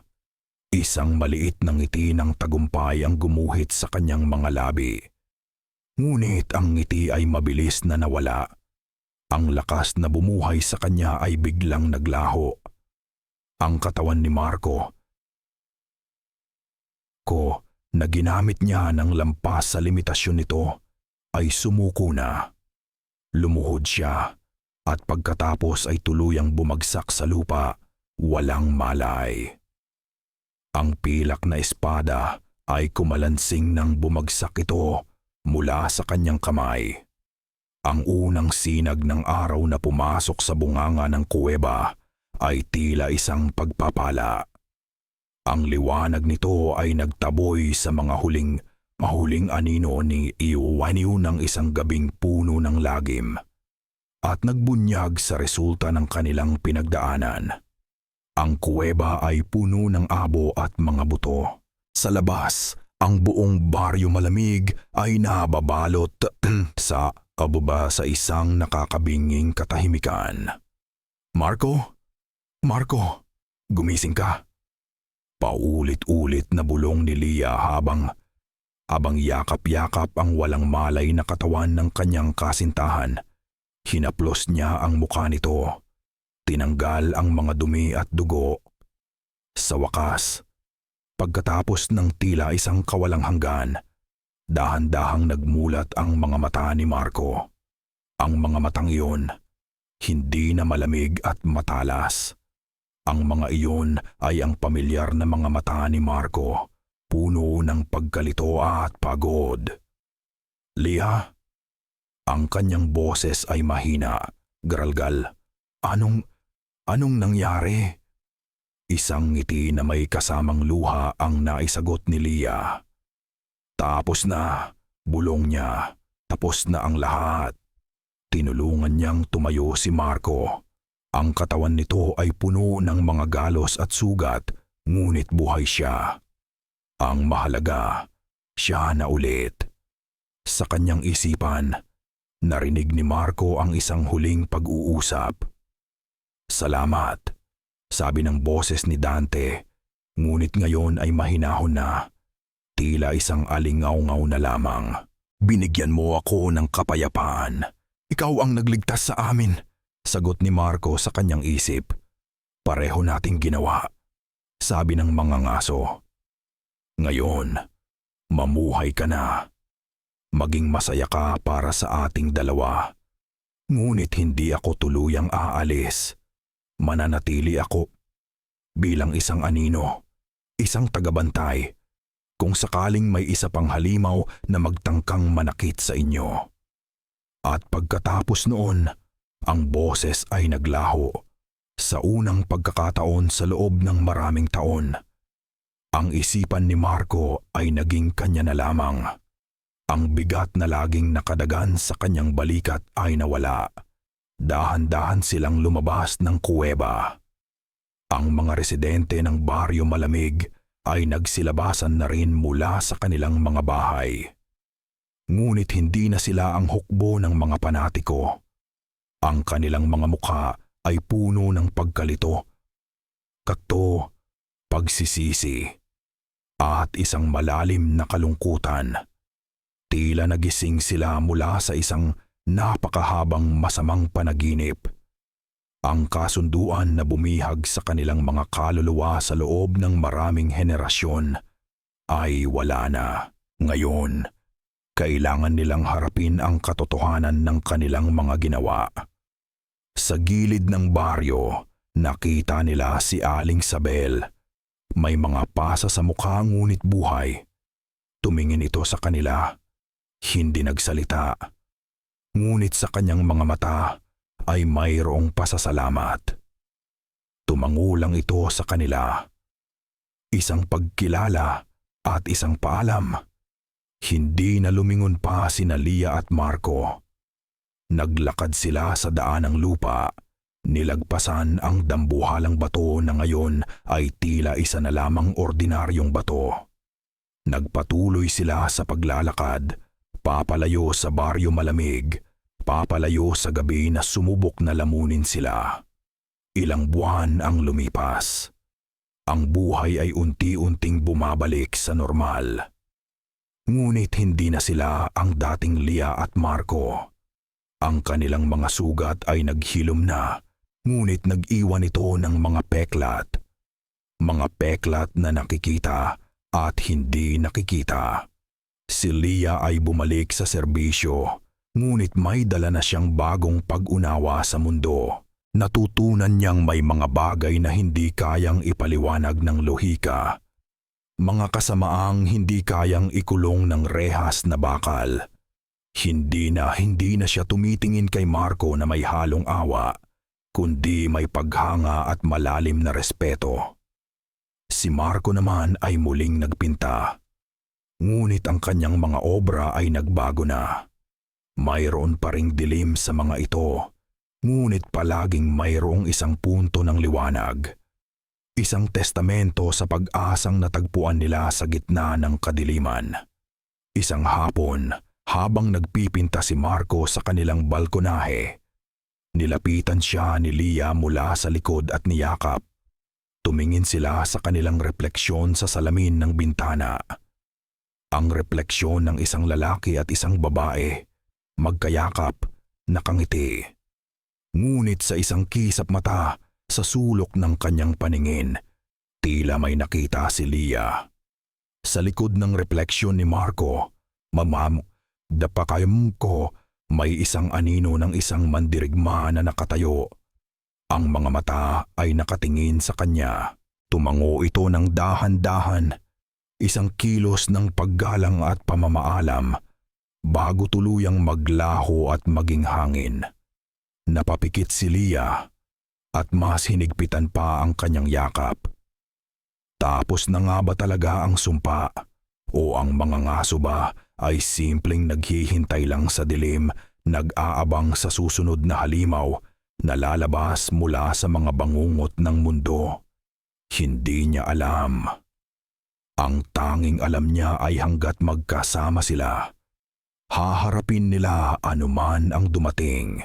Isang maliit na ngiti ng tagumpay ang gumuhit sa kanyang mga labi. Ngunit ang ngiti ay mabilis na nawala. Ang lakas na bumuhay sa kanya ay biglang naglaho. Ang katawan ni Marco na ginamit niya ng lampas sa limitasyon nito ay sumuko na. Lumuhod siya at pagkatapos ay tuluyang bumagsak sa lupa, walang malay. Ang pilak na espada ay kumalansing nang bumagsak ito mula sa kanyang kamay. Ang unang sinag ng araw na pumasok sa bunganga ng kuweba ay tila isang pagpapala. Ang liwanag nito ay nagtaboy sa mga mahuling anino ni Iuwaniw ng isang gabing puno ng lagim at nagbunyag sa resulta ng kanilang pinagdaanan. Ang kuweba ay puno ng abo at mga buto. Sa labas, ang buong baryo malamig ay nababalot sa isang nakakabinging katahimikan. Marco? Marco, gumising ka. Paulit-ulit na bulong ni Lia habang yakap-yakap ang walang malay na katawan ng kanyang kasintahan. Hinaplos niya ang mukha nito. Tinanggal ang mga dumi at dugo. Sa wakas, pagkatapos ng tila isang kawalang hanggan, dahan-dahang nagmulat ang mga mata ni Marco. Ang mga matang iyon, hindi na malamig at matalas. Ang mga iyon ay ang pamilyar na mga mata ni Marco, puno ng pagkalito at pagod. Lia? Ang kanyang boses ay mahina, garalgal. Anong nangyari? Isang ngiti na may kasamang luha ang naisagot ni Lia. Tapos na, bulong niya. Tapos na ang lahat. Tinulungan niyang tumayo si Marco. Ang katawan nito ay puno ng mga galos at sugat, ngunit buhay siya. Ang mahalaga, siya na ulit. Sa kanyang isipan, narinig ni Marco ang isang huling pag-uusap. Salamat, sabi ng boses ni Dante, ngunit ngayon ay mahinahon na. Tila isang alingaw-ngaw na lamang. Binigyan mo ako ng kapayapaan. Ikaw ang nagligtas sa amin. Sagot ni Marco sa kanyang isip. Pareho nating ginawa, sabi ng mga ngaso. Ngayon, mamuhay ka na. Maging masaya ka para sa ating dalawa. Ngunit hindi ako tuluyang aalis. Mananatili ako bilang isang anino, isang tagabantay, kung sakaling may isa pang halimaw na magtangkang manakit sa inyo. At pagkatapos noon, ang boses ay naglaho. Sa unang pagkakataon sa loob ng maraming taon, ang isipan ni Marco ay naging kanya na lamang. Ang bigat na laging nakadagan sa kanyang balikat ay nawala. Dahan-dahan silang lumabas ng kuweba. Ang mga residente ng baryo malamig ay nagsilabasan na rin mula sa kanilang mga bahay. Ngunit hindi na sila ang hukbo ng mga panatiko. Ang kanilang mga mukha ay puno ng pagkalito, kato, pagsisisi, at isang malalim na kalungkutan. Tila nagising sila mula sa isang napakahabang masamang panaginip. Ang kasunduan na bumihag sa kanilang mga kaluluwa sa loob ng maraming henerasyon ay wala na. Ngayon, kailangan nilang harapin ang katotohanan ng kanilang mga ginawa. Sa gilid ng baryo, nakita nila si Aling Sabel. May mga pasa sa mukha ngunit buhay. Tumingin ito sa kanila. Hindi nagsalita. Ngunit sa kanyang mga mata ay mayroong pasasalamat. Tumango lang ito sa kanila. Isang pagkilala at isang paalam. Hindi na lumingon pa sina Lia at Marco. Naglakad sila sa daan ng lupa. Nilagpasan ang dambuhalang bato na ngayon ay tila isa na lamang ordinaryong bato. Nagpatuloy sila sa paglalakad, papalayo sa baryo malamig, papalayo sa gabi na sumubok na lamunin sila. Ilang buwan ang lumipas. Ang buhay ay unti-unting bumabalik sa normal. Ngunit hindi na sila ang dating Lia at Marco. Ang kanilang mga sugat ay naghilom na, ngunit nag-iwan ito ng mga peklat. Mga peklat na nakikita at hindi nakikita. Si Lia ay bumalik sa serbisyo, ngunit may dala na siyang bagong pag-unawa sa mundo. Natutunan niyang may mga bagay na hindi kayang ipaliwanag ng lohika. Mga kasamaang hindi kayang ikulong ng rehas na bakal. Hindi na siya tumitingin kay Marco na may halong awa, kundi may paghanga at malalim na respeto. Si Marco naman ay muling nagpinta. Ngunit ang kanyang mga obra ay nagbago na. Mayroon pa ring dilim sa mga ito, ngunit palaging mayroong isang punto ng liwanag. Isang testamento sa pag-asang natagpuan nila sa gitna ng kadiliman. Isang hapon, habang nagpipinta si Marco sa kanilang balkonahe, nilapitan siya ni Lia mula sa likod at niyakap. Tumingin sila sa kanilang refleksyon sa salamin ng bintana. Ang refleksyon ng isang lalaki at isang babae, magkayakap, nakangiti. Ngunit sa isang kisap mata, sa sulok ng kanyang paningin, tila may nakita si Lia. Sa likod ng refleksyon ni Marco, dapakayam ko, may isang anino ng isang mandirigma na nakatayo. Ang mga mata ay nakatingin sa kanya. Tumango ito ng dahan-dahan, isang kilos ng paggalang at pamamaalam, bago tuluyang maglaho at maging hangin. Napapikit si Lia at mas hinigpitan pa ang kanyang yakap. Tapos na nga ba talaga ang sumpa? O ang mga ngaso ba ay simpleng naghihintay lang sa dilim, nag-aabang sa susunod na halimaw na lalabas mula sa mga bangungot ng mundo? Hindi niya alam. Ang tanging alam niya ay hanggat magkasama sila, haharapin nila anuman ang dumating.